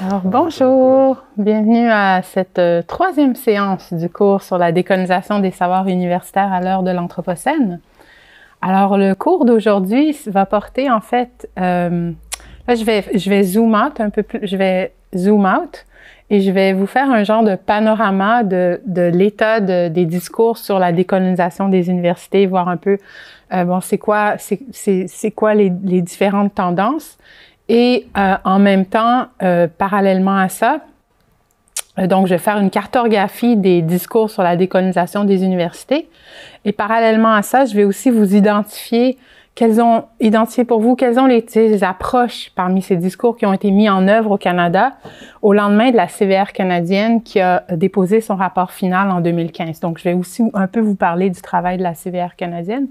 Alors, bonjour, bienvenue à cette troisième séance du cours sur la décolonisation des savoirs universitaires à l'heure de l'Anthropocène. Alors, le cours d'aujourd'hui va porter en fait, là je vais zoom out un peu plus, je vais zoom out et je vais vous faire un genre de panorama de l'état des discours sur la décolonisation des universités, voir un peu, bon, c'est quoi les différentes tendances. Et en même temps, parallèlement à ça, donc je vais faire une cartographie des discours sur la décolonisation des universités. Et parallèlement à ça, je vais aussi vous identifier pour vous quelles ont les approches parmi ces discours qui ont été mis en œuvre au Canada au lendemain de la CVR canadienne qui a déposé son rapport final en 2015. Donc, je vais aussi un peu vous parler du travail de la CVR canadienne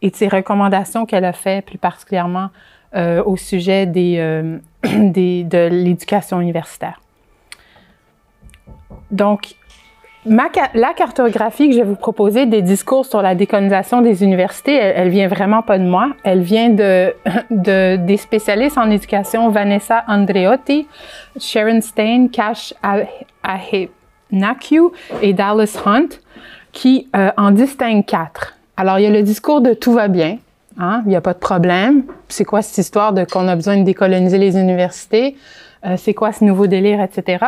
et de ses recommandations qu'elle a fait plus particulièrement au sujet de l'éducation universitaire. Donc, la cartographie que je vais vous proposer des discours sur la décolonisation des universités, elle vient vraiment pas de moi. Elle vient des spécialistes en éducation Vanessa Andreotti, Sharon Stein, Cash Abenacue et Dallas Hunt, qui en distinguent 4. Alors, il y a le discours de « tout va bien ». Hein? Il n'y a pas de problème. C'est quoi cette histoire de qu'on a besoin de décoloniser les universités? C'est quoi ce nouveau délire, etc.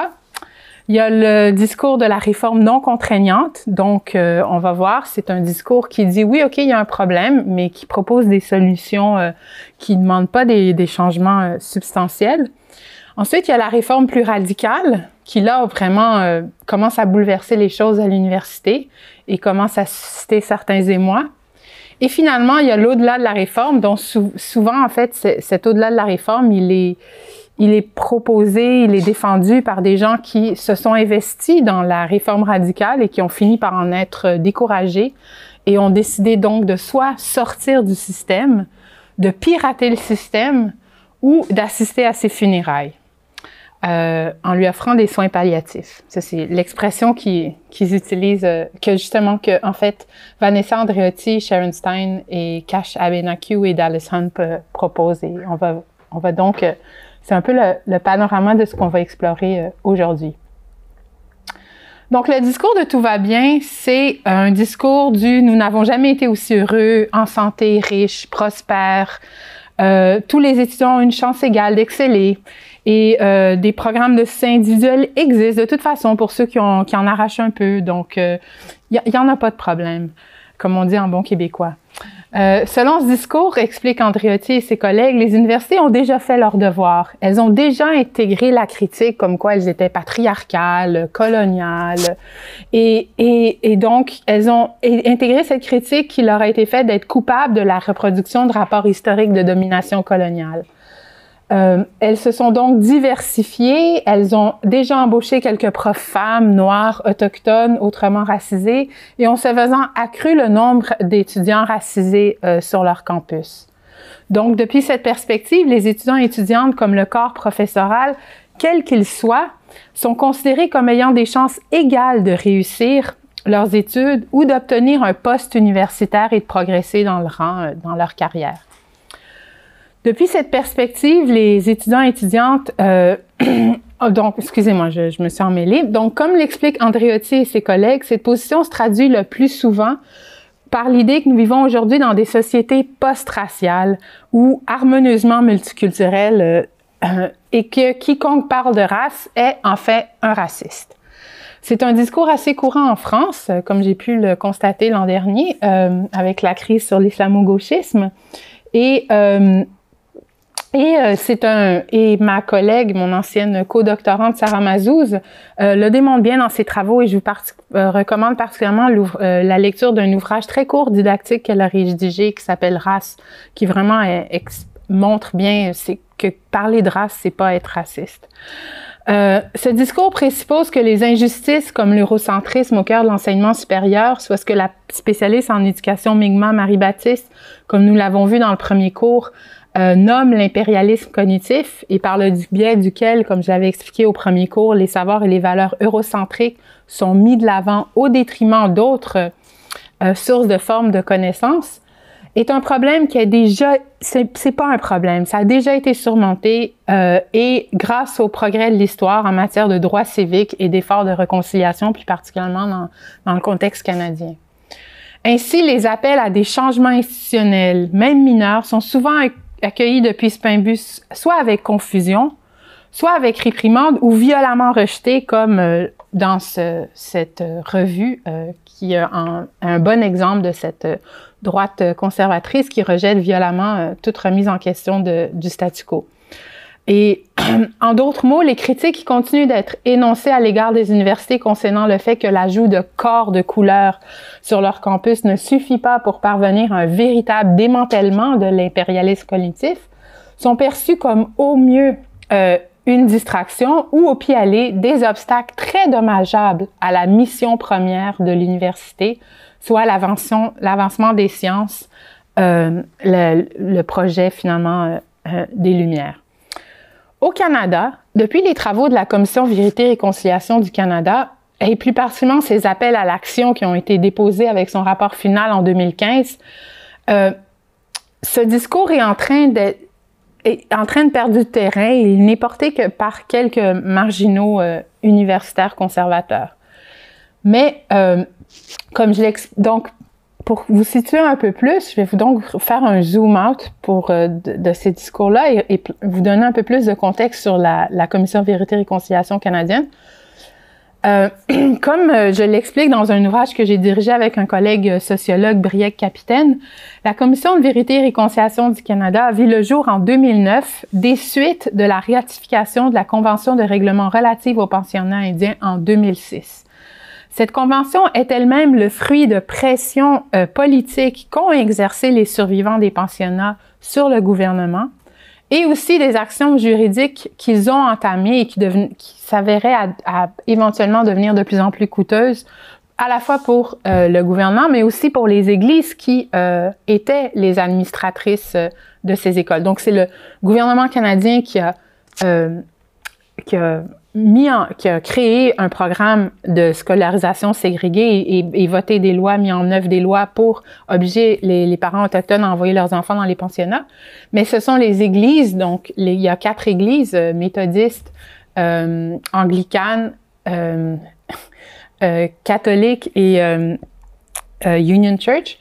Il y a le discours de la réforme non contraignante. Donc, on va voir, c'est un discours qui dit, oui, OK, il y a un problème, mais qui propose des solutions qui ne demandent pas des changements substantiels. Ensuite, il y a la réforme plus radicale, qui là, vraiment, commence à bouleverser les choses à l'université et commence à susciter certains émois. Et finalement, il y a l'au-delà de la réforme, dont souvent, en fait, cet au-delà de la réforme, il est proposé, il est défendu par des gens qui se sont investis dans la réforme radicale et qui ont fini par en être découragés et ont décidé donc de soit sortir du système, de pirater le système ou d'assister à ses funérailles en lui offrant des soins palliatifs. Ça, c'est l'expression qu'ils utilisent, en fait, Vanessa Andreotti, Sharon Stein et Cash Abenacue et Dallas Hunt proposent. Et on va donc, c'est un peu le panorama de ce qu'on va explorer aujourd'hui. Donc, le discours de « tout va bien », c'est un discours du « nous n'avons jamais été aussi heureux, en santé, riches, prospères, tous les étudiants ont une chance égale d'exceller ». Et des programmes de soutien individuel existent de toute façon pour ceux qui en arrachent un peu. Donc, il y en a pas de problème, comme on dit en bon québécois. Selon ce discours, explique Andreotti et ses collègues, les universités ont déjà fait leur devoir. Elles ont déjà intégré la critique comme quoi elles étaient patriarcales, coloniales. Et donc, elles ont intégré cette critique qui leur a été faite d'être coupables de la reproduction de rapports historiques de domination coloniale. Elles se sont donc diversifiées, elles ont déjà embauché quelques profs femmes, noires, autochtones, autrement racisées, et ont ce faisant accru le nombre d'étudiants racisés sur leur campus. Donc, depuis cette perspective, les étudiants et étudiantes comme le corps professoral, quel qu'il soit, sont considérés comme ayant des chances égales de réussir leurs études ou d'obtenir un poste universitaire et de progresser dans le rang, dans leur carrière. Depuis cette perspective, les étudiants et étudiantes, donc, excusez-moi, je me suis emmêlée. Donc, comme l'explique Andreotti et ses collègues, cette position se traduit le plus souvent par l'idée que nous vivons aujourd'hui dans des sociétés post-raciales ou harmonieusement multiculturelles et que quiconque parle de race est en fait un raciste. C'est un discours assez courant en France, comme j'ai pu le constater l'an dernier avec la crise sur l'islamo-gauchisme. Et ma collègue, mon ancienne co-doctorante Sarah Mazouz, le démontre bien dans ses travaux et je vous recommande particulièrement la lecture d'un ouvrage très court didactique qu'elle a rédigé qui s'appelle Race, qui vraiment montre bien que parler de race, c'est pas être raciste. Ce discours présuppose que les injustices comme l'eurocentrisme au cœur de l'enseignement supérieur, soit ce que la spécialiste en éducation Mi'kmaq Marie-Baptiste, comme nous l'avons vu dans le premier cours, nomme l'impérialisme cognitif et par le biais duquel, comme je l'avais expliqué au premier cours, les savoirs et les valeurs eurocentriques sont mis de l'avant au détriment d'autres sources de formes de connaissances. est un problème qui est déjà, c'est pas un problème, ça a déjà été surmonté et grâce au progrès de l'histoire en matière de droits civiques et d'efforts de réconciliation, plus particulièrement dans le contexte canadien. Ainsi, les appels à des changements institutionnels, même mineurs, sont souvent accueillis depuis ce point de vue, soit avec confusion, soit avec réprimande ou violemment rejetés, comme dans cette revue qui est un bon exemple de cette droite conservatrice qui rejette violemment toute remise en question du statu quo. Et en d'autres mots, les critiques qui continuent d'être énoncées à l'égard des universités concernant le fait que l'ajout de corps de couleur sur leur campus ne suffit pas pour parvenir à un véritable démantèlement de l'impérialisme cognitif sont perçues comme au mieux une distraction ou au pis-aller des obstacles très dommageables à la mission première de l'université, soit l'avancement des sciences, le projet finalement des Lumières. Au Canada, depuis les travaux de la Commission Vérité et Réconciliation du Canada, et plus particulièrement ses appels à l'action qui ont été déposés avec son rapport final en 2015, ce discours est en train de perdre du terrain et il n'est porté que par quelques marginaux universitaires conservateurs. Mais, comme je l'explique, donc, pour vous situer un peu plus, je vais vous donc faire un zoom-out de ces discours-là et vous donner un peu plus de contexte sur la Commission Vérité et Réconciliation canadienne. Comme je l'explique dans un ouvrage que j'ai dirigé avec un collègue sociologue, Briec-Capitaine, la Commission de Vérité et Réconciliation du Canada a vu le jour en 2009 des suites de la ratification de la Convention de règlement relative aux pensionnats indiens en 2006. Cette convention est elle-même le fruit de pressions politiques qu'ont exercées les survivants des pensionnats sur le gouvernement et aussi des actions juridiques qu'ils ont entamées et qui s'avéraient à éventuellement devenir de plus en plus coûteuses, à la fois pour le gouvernement, mais aussi pour les églises qui étaient les administratrices de ces écoles. Donc, c'est le gouvernement canadien qui a créé un programme de scolarisation ségrégée et voté des lois, mis en œuvre des lois pour obliger les parents autochtones à envoyer leurs enfants dans les pensionnats. Mais ce sont les églises, donc il y a 4 églises, méthodistes, anglicanes, catholiques et Union Church,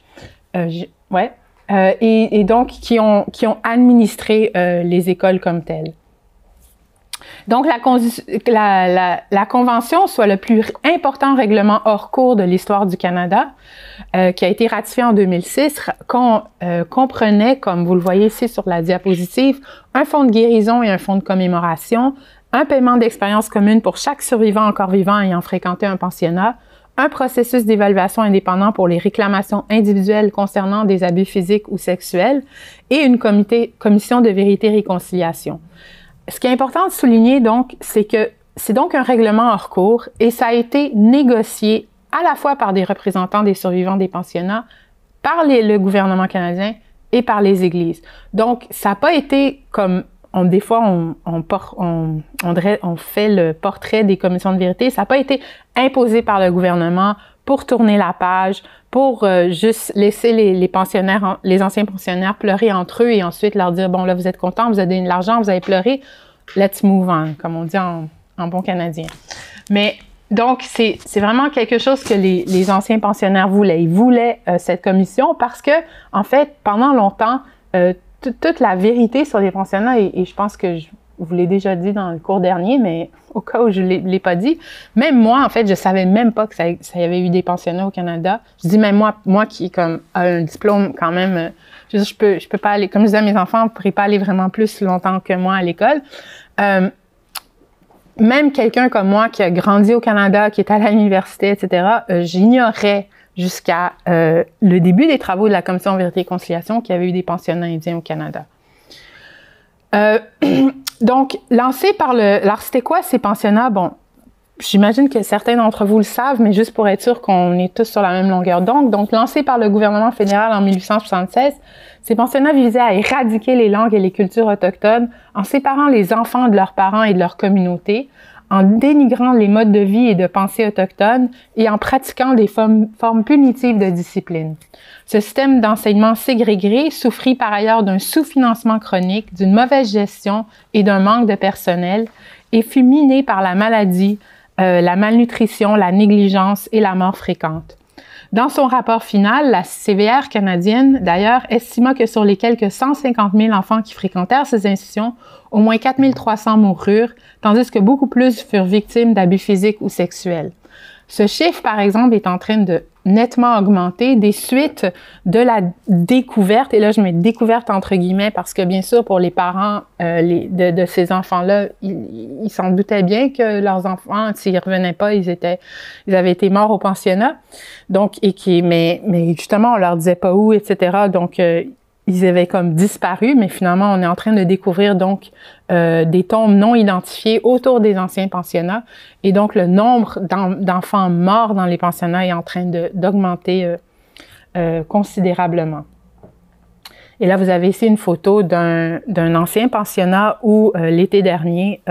et donc qui ont administré les écoles comme telles. Donc, la Convention, soit le plus important règlement hors cours de l'histoire du Canada, qui a été ratifié en 2006, comprenait, comme vous le voyez ici sur la diapositive, un fonds de guérison et un fonds de commémoration, un paiement d'expérience commune pour chaque survivant encore vivant ayant fréquenté un pensionnat, un processus d'évaluation indépendant pour les réclamations individuelles concernant des abus physiques ou sexuels et une commission de vérité et réconciliation. Ce qui est important de souligner, donc, c'est que c'est donc un règlement hors cours et ça a été négocié à la fois par des représentants des survivants des pensionnats, par le gouvernement canadien et par les églises. Donc, ça n'a pas été comme, des fois, on fait le portrait des commissions de vérité, ça n'a pas été imposé par le gouvernement pour tourner la page, pour juste laisser les pensionnaires, les anciens pensionnaires pleurer entre eux et ensuite leur dire, bon là, vous êtes contents, vous avez donné de l'argent, vous avez pleuré, let's move on, comme on dit en bon canadien. Mais donc, c'est vraiment quelque chose que les anciens pensionnaires voulaient. Ils voulaient cette commission parce que, en fait, pendant longtemps, toute la vérité sur les pensionnats, et je pense que je vous l'ai déjà dit dans le cours dernier, mais au cas où je ne l'ai pas dit, même moi, en fait, je savais même pas que ça y avait eu des pensionnats au Canada. Je dis même moi qui comme a un diplôme quand même, je peux pas aller, comme je disais à mes enfants, vous ne pourrez pas aller vraiment plus longtemps que moi à l'école. Même quelqu'un comme moi qui a grandi au Canada, qui est allé à l'université, etc., j'ignorais jusqu'à le début des travaux de la Commission Vérité et Réconciliation qu'il y avait eu des pensionnats indiens au Canada. Donc, lancé par alors c'était quoi ces pensionnats? Bon, j'imagine que certains d'entre vous le savent, mais juste pour être sûr qu'on est tous sur la même longueur d'onde. Donc, lancé par le gouvernement fédéral en 1876, ces pensionnats visaient à éradiquer les langues et les cultures autochtones en séparant les enfants de leurs parents et de leur communauté, en dénigrant les modes de vie et de pensée autochtones et en pratiquant des formes punitives de discipline. Ce système d'enseignement ségrégé souffrit par ailleurs d'un sous-financement chronique, d'une mauvaise gestion et d'un manque de personnel et fut miné par la maladie, la malnutrition, la négligence et la mort fréquente. Dans son rapport final, la CVR canadienne, d'ailleurs, estima que sur les quelques 150 000 enfants qui fréquentèrent ces institutions, au moins 4 300 moururent, tandis que beaucoup plus furent victimes d'abus physiques ou sexuels. Ce chiffre, par exemple, est en train de nettement augmenter des suites de la découverte, et là je mets découverte entre guillemets parce que bien sûr pour les parents de ces enfants-là, ils s'en doutaient bien que leurs enfants, s'ils revenaient pas, ils avaient été morts au pensionnat, donc mais justement on leur disait pas où, etc. Donc ils avaient comme disparu, mais finalement, on est en train de découvrir donc des tombes non identifiées autour des anciens pensionnats. Et donc, le nombre d'enfants morts dans les pensionnats est en train d'augmenter considérablement. Et là, vous avez ici une photo d'un ancien pensionnat où, l'été dernier,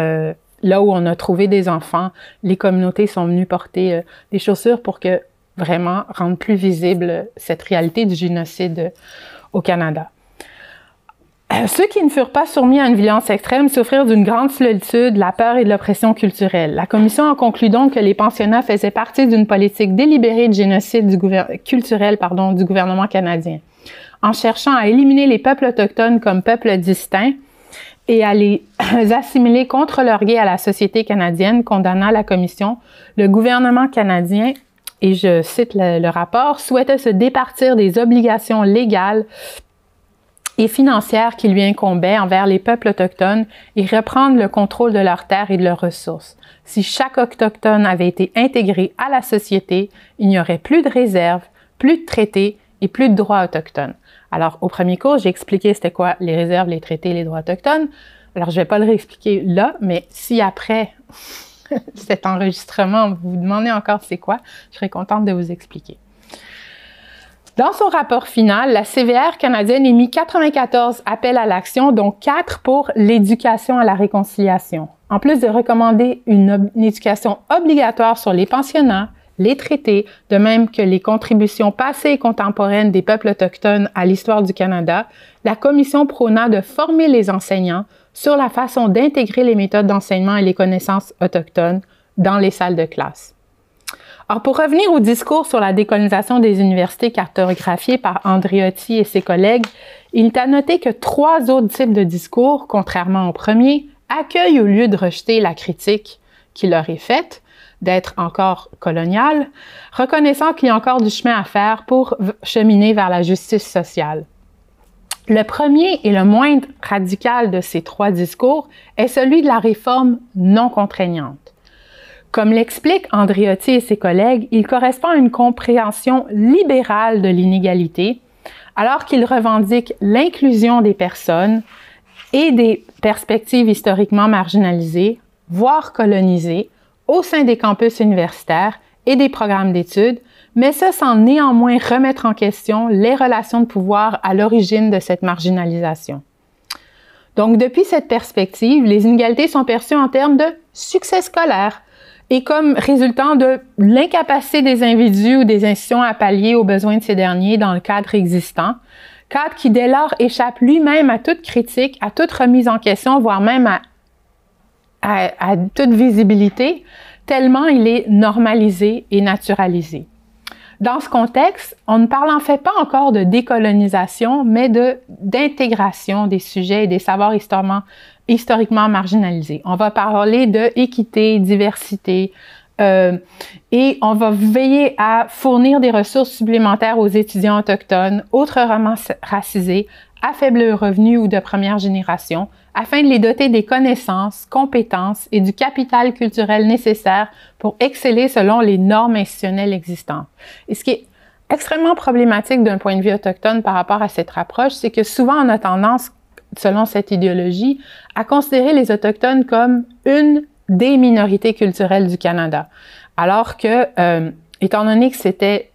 là où on a trouvé des enfants, les communautés sont venues porter des chaussures pour que vraiment rendre plus visible cette réalité du génocide au Canada. Ceux qui ne furent pas soumis à une violence extrême souffrirent d'une grande solitude, de la peur et de l'oppression culturelle. La Commission en conclut donc que les pensionnats faisaient partie d'une politique délibérée de génocide culturel du gouvernement canadien. En cherchant à éliminer les peuples autochtones comme peuples distincts et à les assimiler contre leur gré à la société canadienne, condamna la Commission, le gouvernement canadien, et je cite le rapport, souhaitait se départir des obligations légales et financières qui lui incombaient envers les peuples autochtones et reprendre le contrôle de leurs terres et de leurs ressources. Si chaque autochtone avait été intégré à la société, il n'y aurait plus de réserves, plus de traités et plus de droits autochtones. Alors, au premier cours, j'ai expliqué c'était quoi les réserves, les traités et les droits autochtones. Alors, je vais pas le réexpliquer là, mais si après cet enregistrement, vous vous demandez encore c'est quoi, je serais contente de vous expliquer. Dans son rapport final, la CVR canadienne émit 94 appels à l'action, dont 4 pour l'éducation à la réconciliation. En plus de recommander une éducation obligatoire sur les pensionnats, les traités, de même que les contributions passées et contemporaines des peuples autochtones à l'histoire du Canada, la Commission prôna de former les enseignants sur la façon d'intégrer les méthodes d'enseignement et les connaissances autochtones dans les salles de classe. Alors, pour revenir au discours sur la décolonisation des universités cartographié par Andriotti et ses collègues, il est à noter que 3 autres types de discours, contrairement au premier, accueillent au lieu de rejeter la critique qui leur est faite d'être encore coloniale, reconnaissant qu'il y a encore du chemin à faire pour cheminer vers la justice sociale. Le premier et le moins radical de ces 3 discours est celui de la réforme non contraignante. Comme l'expliquent Andriotti et ses collègues, il correspond à une compréhension libérale de l'inégalité, alors qu'il revendique l'inclusion des personnes et des perspectives historiquement marginalisées, voire colonisées, au sein des campus universitaires et des programmes d'études, mais ce sans néanmoins remettre en question les relations de pouvoir à l'origine de cette marginalisation. Donc, depuis cette perspective, les inégalités sont perçues en termes de succès scolaire et comme résultant de l'incapacité des individus ou des institutions à pallier aux besoins de ces derniers dans le cadre existant, cadre qui dès lors échappe lui-même à toute critique, à toute remise en question, voire même à toute visibilité, tellement il est normalisé et naturalisé. Dans ce contexte, on ne parle en fait pas encore de décolonisation, mais d'intégration des sujets et des savoirs historiquement marginalisés. On va parler de équité, diversité, et on va veiller à fournir des ressources supplémentaires aux étudiants autochtones, autrement racisés, à faible revenu ou de première génération, afin de les doter des connaissances, compétences et du capital culturel nécessaire pour exceller selon les normes institutionnelles existantes. Et ce qui est extrêmement problématique d'un point de vue autochtone par rapport à cette approche, c'est que souvent on a tendance, selon cette idéologie, à considérer les Autochtones comme une des minorités culturelles du Canada. Alors que, étant donné que c'était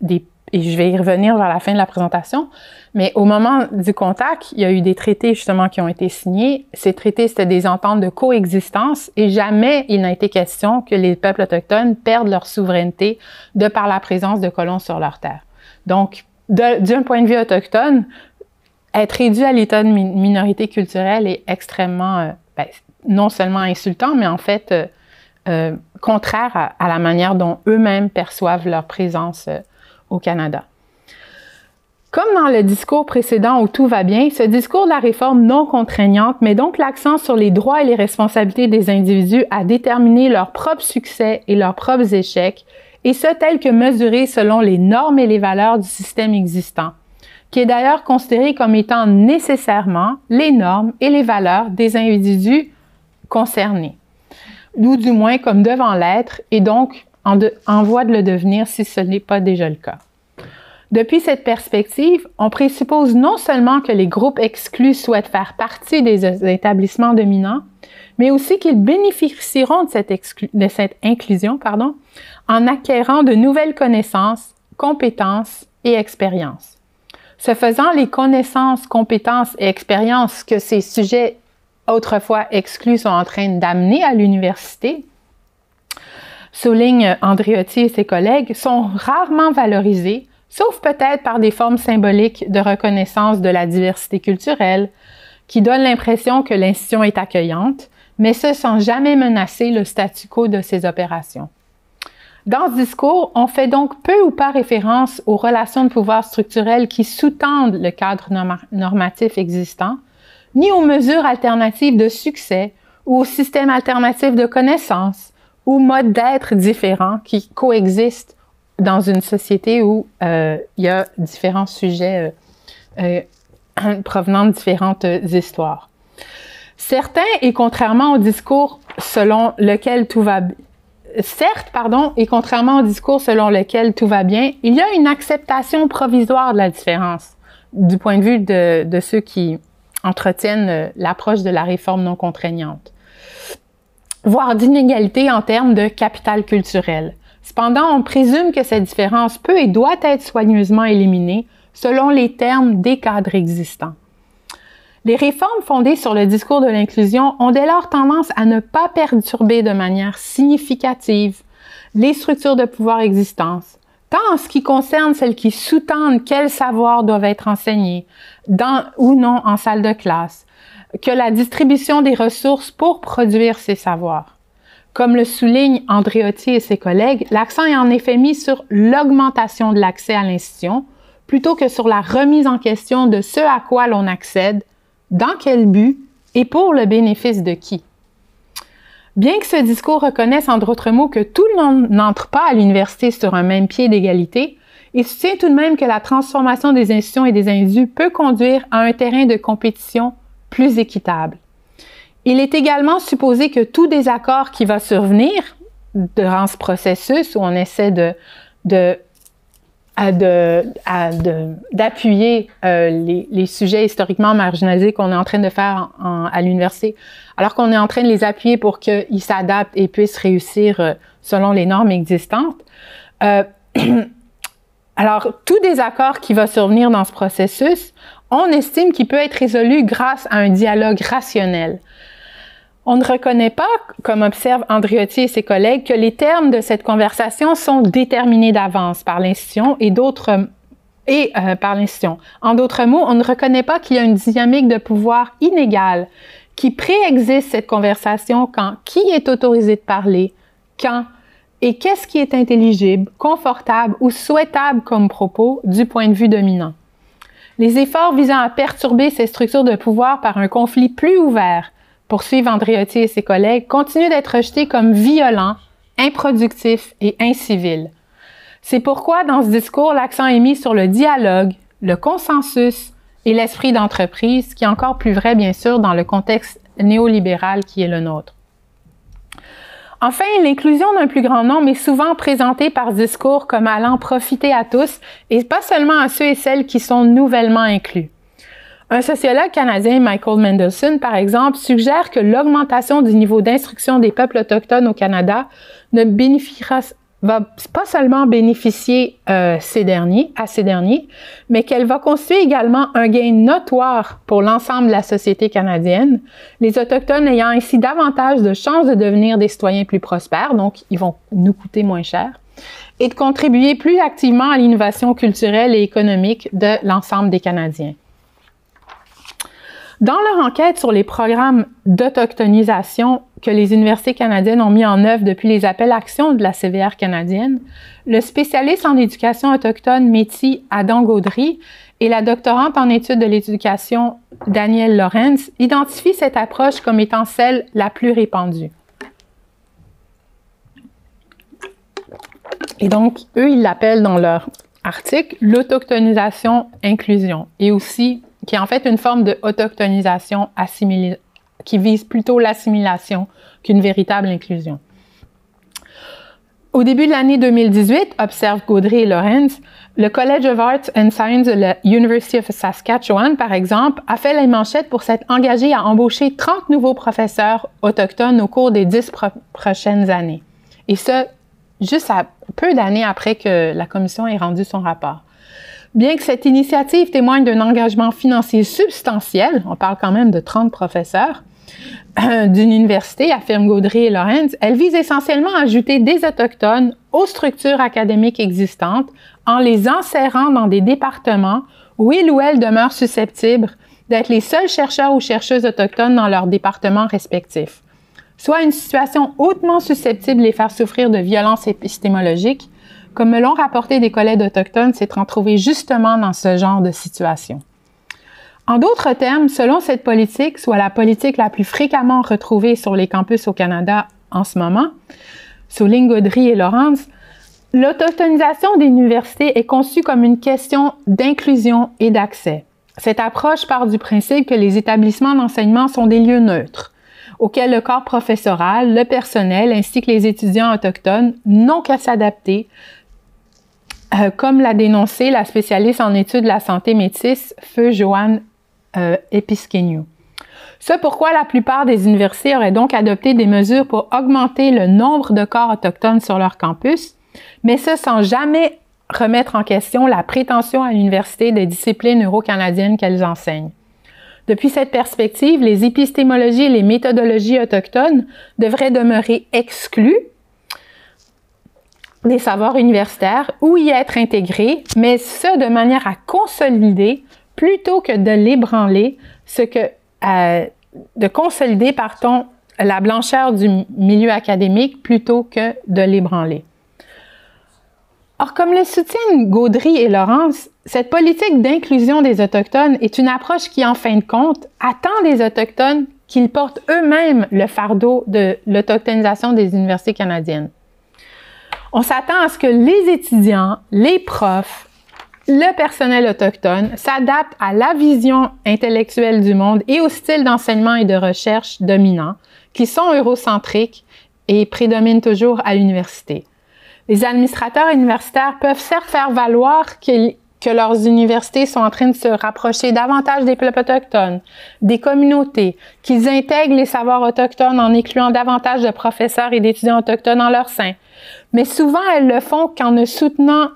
et je vais y revenir vers la fin de la présentation, mais au moment du contact, il y a eu des traités justement qui ont été signés. Ces traités, c'était des ententes de coexistence et jamais il n'a été question que les peuples autochtones perdent leur souveraineté de par la présence de colons sur leur terre. Donc, d'un point de vue autochtone, être réduit à l'état de minorité culturelle est extrêmement, non seulement insultant, mais en fait contraire à la manière dont eux-mêmes perçoivent leur présence au Canada. Comme dans le discours précédent où tout va bien, ce discours de la réforme non contraignante met donc l'accent sur les droits et les responsabilités des individus à déterminer leurs propres succès et leurs propres échecs, et ce tel que mesuré selon les normes et les valeurs du système existant, qui est d'ailleurs considéré comme étant nécessairement les normes et les valeurs des individus concernés, ou du moins comme devant l'être, et donc en voie de le devenir si ce n'est pas déjà le cas. Depuis cette perspective, on présuppose non seulement que les groupes exclus souhaitent faire partie des établissements dominants, mais aussi qu'ils bénéficieront de cette inclusion en acquérant de nouvelles connaissances, compétences et expériences. Ce faisant, les connaissances, compétences et expériences que ces sujets autrefois exclus sont en train d'amener à l'université, souligne Andriotti et ses collègues, sont rarement valorisés, sauf peut-être par des formes symboliques de reconnaissance de la diversité culturelle, qui donnent l'impression que l'institution est accueillante, mais ce sans jamais menacer le statu quo de ses opérations. Dans ce discours, on fait donc peu ou pas référence aux relations de pouvoir structurelles qui sous-tendent le cadre normatif existant, ni aux mesures alternatives de succès ou aux systèmes alternatifs de connaissances ou modes d'être différents qui coexistent dans une société où il y a différents sujets provenant de différentes histoires. Certains, et contrairement au discours selon lequel tout va bien, il y a une acceptation provisoire de la différence du point de vue de ceux qui entretiennent l'approche de la réforme non contraignante, voire d'inégalité en termes de capital culturel. Cependant, on présume que cette différence peut et doit être soigneusement éliminée selon les termes des cadres existants. Les réformes fondées sur le discours de l'inclusion ont dès lors tendance à ne pas perturber de manière significative les structures de pouvoir existantes, tant en ce qui concerne celles qui sous-tendent quels savoirs doivent être enseignés, dans ou non en salle de classe, que la distribution des ressources pour produire ces savoirs. Comme le souligne Andriotti et ses collègues, l'accent est en effet mis sur l'augmentation de l'accès à l'institution plutôt que sur la remise en question de ce à quoi l'on accède, dans quel but et pour le bénéfice de qui. Bien que ce discours reconnaisse en d'autres mots que tout le monde n'entre pas à l'université sur un même pied d'égalité, il soutient tout de même que la transformation des institutions et des individus peut conduire à un terrain de compétition plus équitable. Il est également supposé que tout désaccord qui va survenir durant ce processus où on essaie d'appuyer les sujets historiquement marginalisés qu'on est en train de faire à l'université, alors qu'on est en train de les appuyer pour qu'ils s'adaptent et puissent réussir selon les normes existantes. Alors, tout désaccord qui va survenir dans ce processus, on estime qu'il peut être résolu grâce à un dialogue rationnel. On ne reconnaît pas, comme observe Andriotti et ses collègues, que les termes de cette conversation sont déterminés d'avance par l'institution par l'institution. En d'autres mots, on ne reconnaît pas qu'il y a une dynamique de pouvoir inégale qui préexiste cette conversation quand qui est autorisé de parler, quand et qu'est-ce qui est intelligible, confortable ou souhaitable comme propos du point de vue dominant. Les efforts visant à perturber ces structures de pouvoir par un conflit plus ouvert, poursuivent Andriotti et ses collègues, continuent d'être rejetés comme violents, improductifs et incivils. C'est pourquoi, dans ce discours, l'accent est mis sur le dialogue, le consensus et l'esprit d'entreprise, qui est encore plus vrai, bien sûr, dans le contexte néolibéral qui est le nôtre. Enfin, l'inclusion d'un plus grand nombre est souvent présentée par discours comme allant profiter à tous et pas seulement à ceux et celles qui sont nouvellement inclus. Un sociologue canadien, Michael Mendelsohn, par exemple, suggère que l'augmentation du niveau d'instruction des peuples autochtones au Canada ne bénéficiera va pas seulement bénéficier à ces derniers, mais qu'elle va constituer également un gain notoire pour l'ensemble de la société canadienne, les Autochtones ayant ainsi davantage de chances de devenir des citoyens plus prospères, donc ils vont nous coûter moins cher, et de contribuer plus activement à l'innovation culturelle et économique de l'ensemble des Canadiens. Dans leur enquête sur les programmes d'autochtonisation que les universités canadiennes ont mis en œuvre depuis les appels à action de la CVR canadienne, le spécialiste en éducation autochtone Métis Adam Gaudry et la doctorante en études de l'éducation Danielle Lawrence identifient cette approche comme étant celle la plus répandue. Et donc, eux, ils l'appellent dans leur article l'autochtonisation inclusion et aussi qui est en fait une forme de autochtonisation qui vise plutôt l'assimilation qu'une véritable inclusion. Au début de l'année 2018, observe Gaudry et Lawrence, le College of Arts and Science de la University of Saskatchewan, par exemple, a fait les manchettes pour s'être engagé à embaucher 30 nouveaux professeurs autochtones au cours des 10 prochaines années. Et ce, juste à peu d'années après que la commission ait rendu son rapport. Bien que cette initiative témoigne d'un engagement financier substantiel, on parle quand même de 30 professeurs d'une université, affirment Gaudry et Lawrence, elle vise essentiellement à ajouter des Autochtones aux structures académiques existantes en les insérant dans des départements où ils ou elles demeurent susceptibles d'être les seuls chercheurs ou chercheuses autochtones dans leurs départements respectifs. Soit une situation hautement susceptible de les faire souffrir de violences épistémologiques, comme me l'ont rapporté des collègues autochtones s'étant trouvés justement dans ce genre de situation. En d'autres termes, selon cette politique, soit la politique la plus fréquemment retrouvée sur les campus au Canada en ce moment, soulignent Gaudry et Lawrence, l'autochtonisation des universités est conçue comme une question d'inclusion et d'accès. Cette approche part du principe que les établissements d'enseignement sont des lieux neutres, auxquels le corps professoral, le personnel ainsi que les étudiants autochtones n'ont qu'à s'adapter, comme l'a dénoncé la spécialiste en études de la santé métisse, Feu Joanne Episqueniu. Ce pourquoi la plupart des universités auraient donc adopté des mesures pour augmenter le nombre de corps autochtones sur leur campus, mais ce sans jamais remettre en question la prétention à l'université des disciplines euro-canadiennes qu'elles enseignent. Depuis cette perspective, les épistémologies et les méthodologies autochtones devraient demeurer exclues des savoirs universitaires ou y être intégrés, mais ce de manière à consolider plutôt que de l'ébranler, de consolider, la blancheur du milieu académique plutôt que de l'ébranler. Or, comme le soutiennent Gaudry et Lawrence, cette politique d'inclusion des Autochtones est une approche qui, en fin de compte, attend des Autochtones qu'ils portent eux-mêmes le fardeau de l'autochtonisation des universités canadiennes. On s'attend à ce que les étudiants, les profs, le personnel autochtone s'adaptent à la vision intellectuelle du monde et au style d'enseignement et de recherche dominants, qui sont eurocentriques et prédominent toujours à l'université. Les administrateurs universitaires peuvent certes faire valoir que leurs universités sont en train de se rapprocher davantage des peuples autochtones, des communautés, qu'ils intègrent les savoirs autochtones en incluant davantage de professeurs et d'étudiants autochtones en leur sein. Mais souvent, elles le font qu'en ne soutenant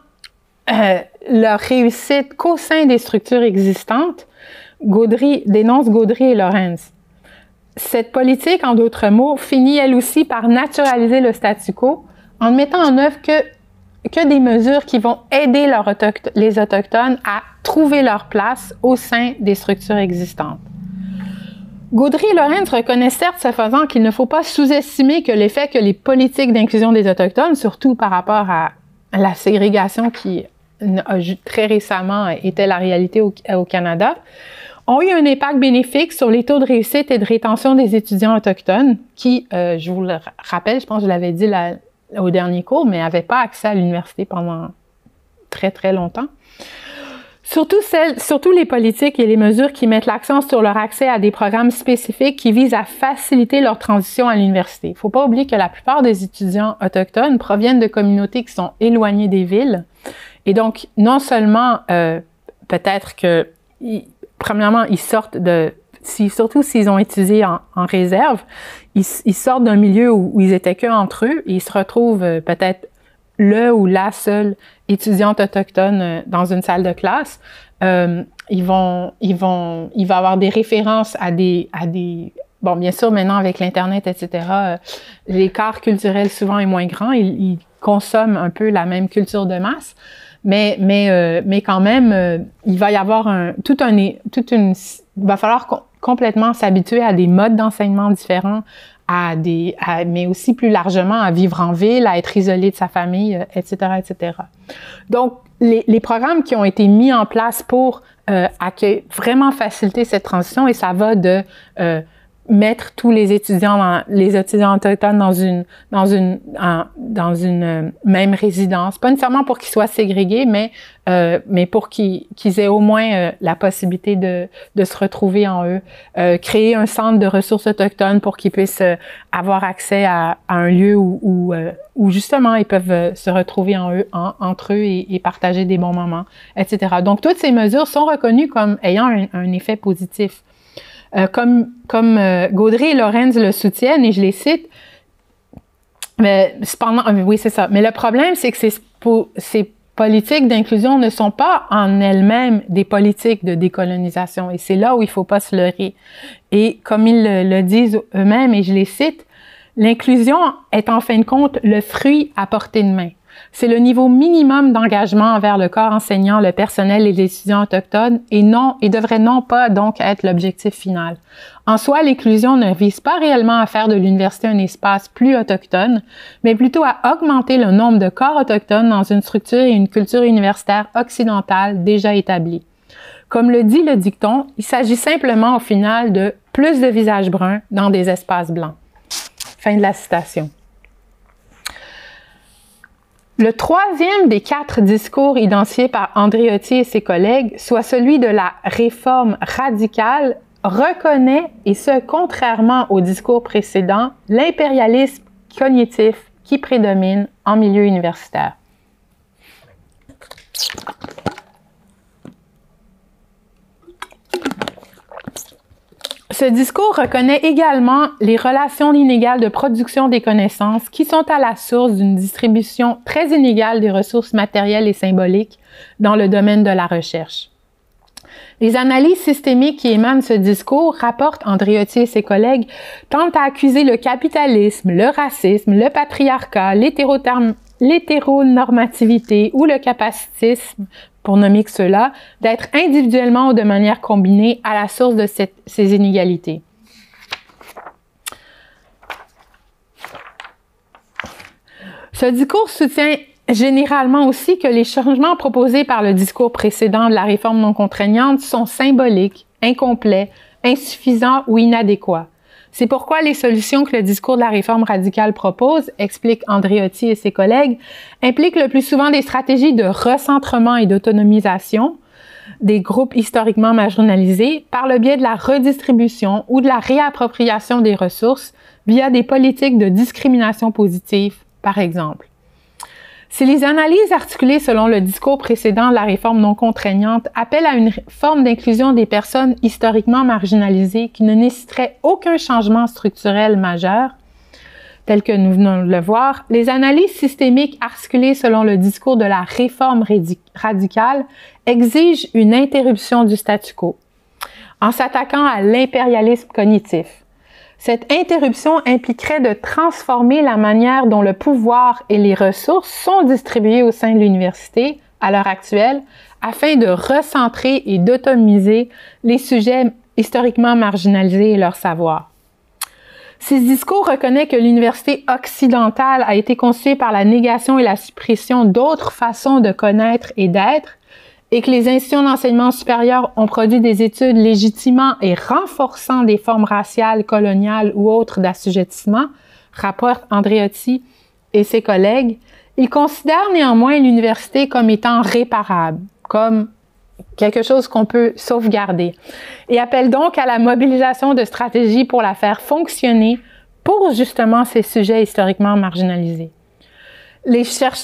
leur réussite qu'au sein des structures existantes, dénonce Gaudry et Lawrence. Cette politique, en d'autres mots, finit elle aussi par naturaliser le statu quo en ne mettant en œuvre que des mesures qui vont aider les Autochtones à trouver leur place au sein des structures existantes. Gaudry et Lawrence reconnaissent certes ce faisant qu'il ne faut pas sous-estimer que l'effet que les politiques d'inclusion des Autochtones, surtout par rapport à la ségrégation qui a très récemment été la réalité au Canada, ont eu un impact bénéfique sur les taux de réussite et de rétention des étudiants autochtones qui, je vous le rappelle, je pense que je l'avais dit au dernier cours, mais n'avaient pas accès à l'université pendant très, très longtemps. Surtout les politiques et les mesures qui mettent l'accent sur leur accès à des programmes spécifiques qui visent à faciliter leur transition à l'université. Il ne faut pas oublier que la plupart des étudiants autochtones proviennent de communautés qui sont éloignées des villes. Et donc, non seulement peut-être que, premièrement, ils sortent surtout s'ils ont étudié en réserve, ils sortent d'un milieu où ils étaient qu'entre eux et ils se retrouvent peut-être le ou la seule étudiante autochtone dans une salle de classe. Il va y avoir des références à des bon, bien sûr, maintenant, avec l'Internet, etc., l'écart culturel souvent est moins grand. Ils consomment un peu la même culture de masse. Mais quand même, il va y avoir il va falloir complètement s'habituer à des modes d'enseignement différents, mais aussi plus largement à vivre en ville, à être isolé de sa famille, etc., etc. Donc, les programmes qui ont été mis en place pour vraiment faciliter cette transition, et ça va de mettre tous les étudiants autochtones dans une même résidence, pas nécessairement pour qu'ils soient ségrégés, mais pour qu'ils aient au moins la possibilité de se retrouver en eux, créer un centre de ressources autochtones pour qu'ils puissent avoir accès à un lieu où justement ils peuvent se retrouver entre eux et partager des bons moments, etc. Donc toutes ces mesures sont reconnues comme ayant un effet positif. Comme Gaudry et Lorenz le soutiennent, et je les cite, mais cependant, oui, c'est ça. Mais le problème, c'est que ces politiques d'inclusion ne sont pas en elles-mêmes des politiques de décolonisation. Et c'est là où il ne faut pas se leurrer. Et comme ils le disent eux-mêmes, et je les cite, l'inclusion est en fin de compte le fruit à portée de main. C'est le niveau minimum d'engagement envers le corps enseignant, le personnel et les étudiants autochtones et devrait non pas donc être l'objectif final. En soi, l'inclusion ne vise pas réellement à faire de l'université un espace plus autochtone, mais plutôt à augmenter le nombre de corps autochtones dans une structure et une culture universitaire occidentale déjà établie. Comme le dit le dicton, il s'agit simplement au final de plus de visages bruns dans des espaces blancs. Fin de la citation. Le troisième des 4 discours identifiés par Andréotti et ses collègues, soit celui de la réforme radicale, reconnaît, et ce contrairement au discours précédent, l'impérialisme cognitif qui prédomine en milieu universitaire. Ce discours reconnaît également les relations inégales de production des connaissances qui sont à la source d'une distribution très inégale des ressources matérielles et symboliques dans le domaine de la recherche. Les analyses systémiques qui émanent de ce discours, rapportent Andréotti et ses collègues, tentent à accuser le capitalisme, le racisme, le patriarcat, l'hétéronormativité ou le capacitisme, pour nommer que ceux-là, d'être individuellement ou de manière combinée à la source de ces inégalités. Ce discours soutient généralement aussi que les changements proposés par le discours précédent de la réforme non contraignante sont symboliques, incomplets, insuffisants ou inadéquats. C'est pourquoi les solutions que le discours de la réforme radicale propose, explique Andréotti et ses collègues, impliquent le plus souvent des stratégies de recentrement et d'autonomisation des groupes historiquement marginalisés par le biais de la redistribution ou de la réappropriation des ressources via des politiques de discrimination positive, par exemple. Si les analyses articulées selon le discours précédent de la réforme non contraignante appellent à une forme d'inclusion des personnes historiquement marginalisées qui ne nécessiterait aucun changement structurel majeur, tel que nous venons de le voir, les analyses systémiques articulées selon le discours de la réforme radicale exigent une interruption du statu quo, en s'attaquant à l'impérialisme cognitif. Cette interruption impliquerait de transformer la manière dont le pouvoir et les ressources sont distribuées au sein de l'université à l'heure actuelle afin de recentrer et d'autonomiser les sujets historiquement marginalisés et leur savoir. Ces discours reconnaissent que l'université occidentale a été conçue par la négation et la suppression d'autres façons de connaître et d'être, et que les institutions d'enseignement supérieur ont produit des études légitimant et renforçant des formes raciales, coloniales ou autres d'assujettissement, rapporte Andréotti et ses collègues, ils considèrent néanmoins l'université comme étant réparable, comme quelque chose qu'on peut sauvegarder, et appellent donc à la mobilisation de stratégies pour la faire fonctionner pour justement ces sujets historiquement marginalisés. Les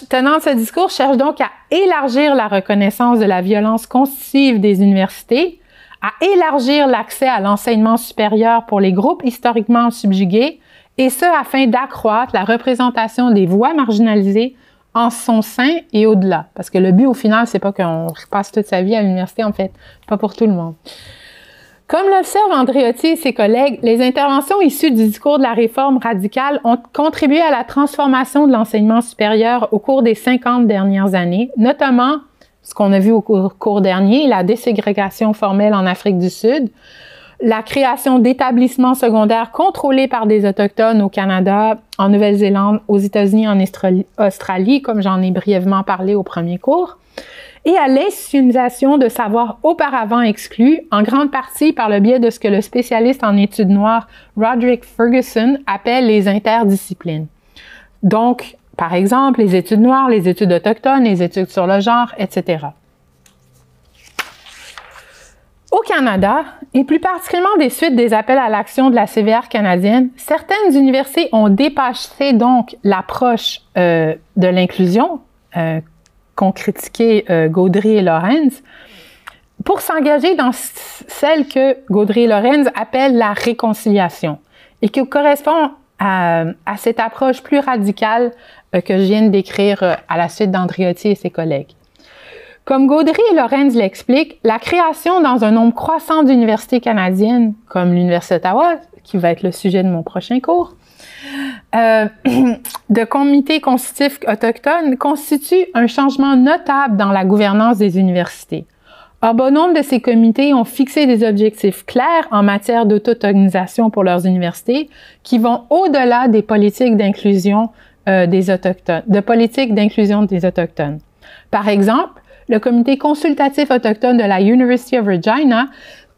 tenants de ce discours cherchent donc à élargir la reconnaissance de la violence constitutive des universités, à élargir l'accès à l'enseignement supérieur pour les groupes historiquement subjugués, et ce afin d'accroître la représentation des voix marginalisées en son sein et au-delà. Parce que le but, au final, c'est pas qu'on passe toute sa vie à l'université, en fait. C'est pas pour tout le monde. Comme l'observe Andreotti et ses collègues, les interventions issues du discours de la réforme radicale ont contribué à la transformation de l'enseignement supérieur au cours des 50 dernières années, notamment ce qu'on a vu au cours dernier, la déségrégation formelle en Afrique du Sud, la création d'établissements secondaires contrôlés par des Autochtones au Canada, en Nouvelle-Zélande, aux États-Unis, en Australie, comme j'en ai brièvement parlé au premier cours, et à l'institutionnalisation de savoirs auparavant exclus, en grande partie par le biais de ce que le spécialiste en études noires Roderick Ferguson appelle les interdisciplines. Donc, par exemple, les études noires, les études autochtones, les études sur le genre, etc. Au Canada, et plus particulièrement des suites des appels à l'action de la CVR canadienne, certaines universités ont dépassé donc l'approche de l'inclusion qu'ont critiqué Gaudry et Lorenz pour s'engager dans celle que Gaudry et Lorenz appellent la réconciliation et qui correspond à cette approche plus radicale que je viens de décrire à la suite d'Andreotti et ses collègues. Comme Gaudry et Lorenz l'expliquent, la création dans un nombre croissant d'universités canadiennes, comme l'Université d'Ottawa, qui va être le sujet de mon prochain cours, de comités constitutifs autochtones constitue un changement notable dans la gouvernance des universités. Or, bon nombre de ces comités ont fixé des objectifs clairs en matière d'autonomisation pour leurs universités qui vont au-delà des politiques d'inclusion des Autochtones, de politiques d'inclusion des Autochtones. Par exemple, le comité consultatif autochtone de la University of Regina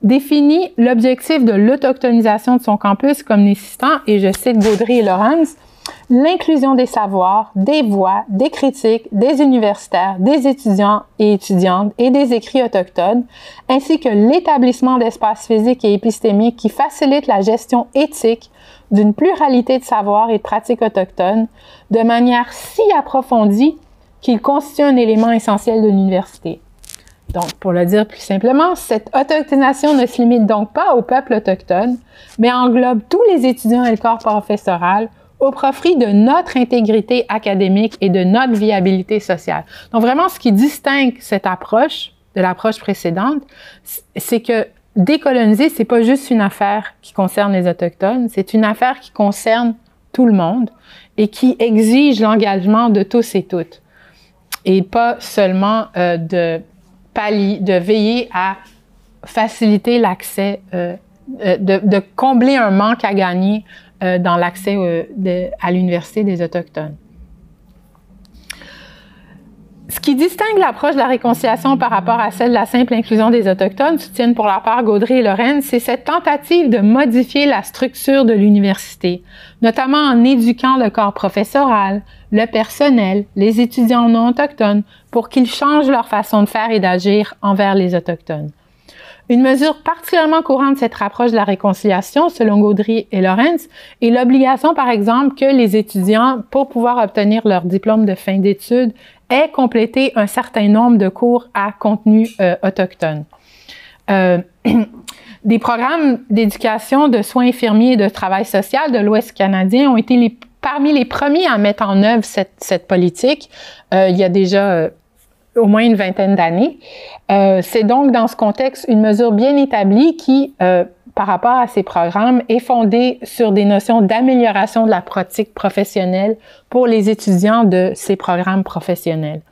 définit l'objectif de l'autochtonisation de son campus comme nécessitant, et je cite Gaudry et Lorenz, l'inclusion des savoirs, des voix, des critiques, des universitaires, des étudiants et étudiantes et des écrits autochtones, ainsi que l'établissement d'espaces physiques et épistémiques qui facilitent la gestion éthique d'une pluralité de savoirs et de pratiques autochtones de manière si approfondie qu'il constitue un élément essentiel de l'université. Donc, pour le dire plus simplement, cette autochtonisation ne se limite donc pas au peuple autochtone, mais englobe tous les étudiants et le corps professoral au profit de notre intégrité académique et de notre viabilité sociale. Donc, vraiment, ce qui distingue cette approche de l'approche précédente, c'est que décoloniser, c'est pas juste une affaire qui concerne les Autochtones, c'est une affaire qui concerne tout le monde et qui exige l'engagement de tous et toutes. Et pas seulement de veiller à faciliter l'accès, de combler un manque à gagner dans l'accès à l'Université des Autochtones. Ce qui distingue l'approche de la réconciliation par rapport à celle de la simple inclusion des Autochtones, soutiennent pour leur part Gaudry et Lorenz, c'est cette tentative de modifier la structure de l'université, notamment en éduquant le corps professoral, le personnel, les étudiants non autochtones, pour qu'ils changent leur façon de faire et d'agir envers les Autochtones. Une mesure particulièrement courante de cette approche de la réconciliation, selon Gaudry et Lorenz, est l'obligation, par exemple, que les étudiants, pour pouvoir obtenir leur diplôme de fin d'études, aient complété un certain nombre de cours à contenu autochtone. Des programmes d'éducation, de soins infirmiers et de travail social de l'Ouest canadien ont été parmi les premiers à mettre en œuvre cette politique il y a déjà au moins une vingtaine d'années. C'est donc dans ce contexte une mesure bien établie qui, par rapport à ces programmes, est fondée sur des notions d'amélioration de la pratique professionnelle pour les étudiants de ces programmes professionnels.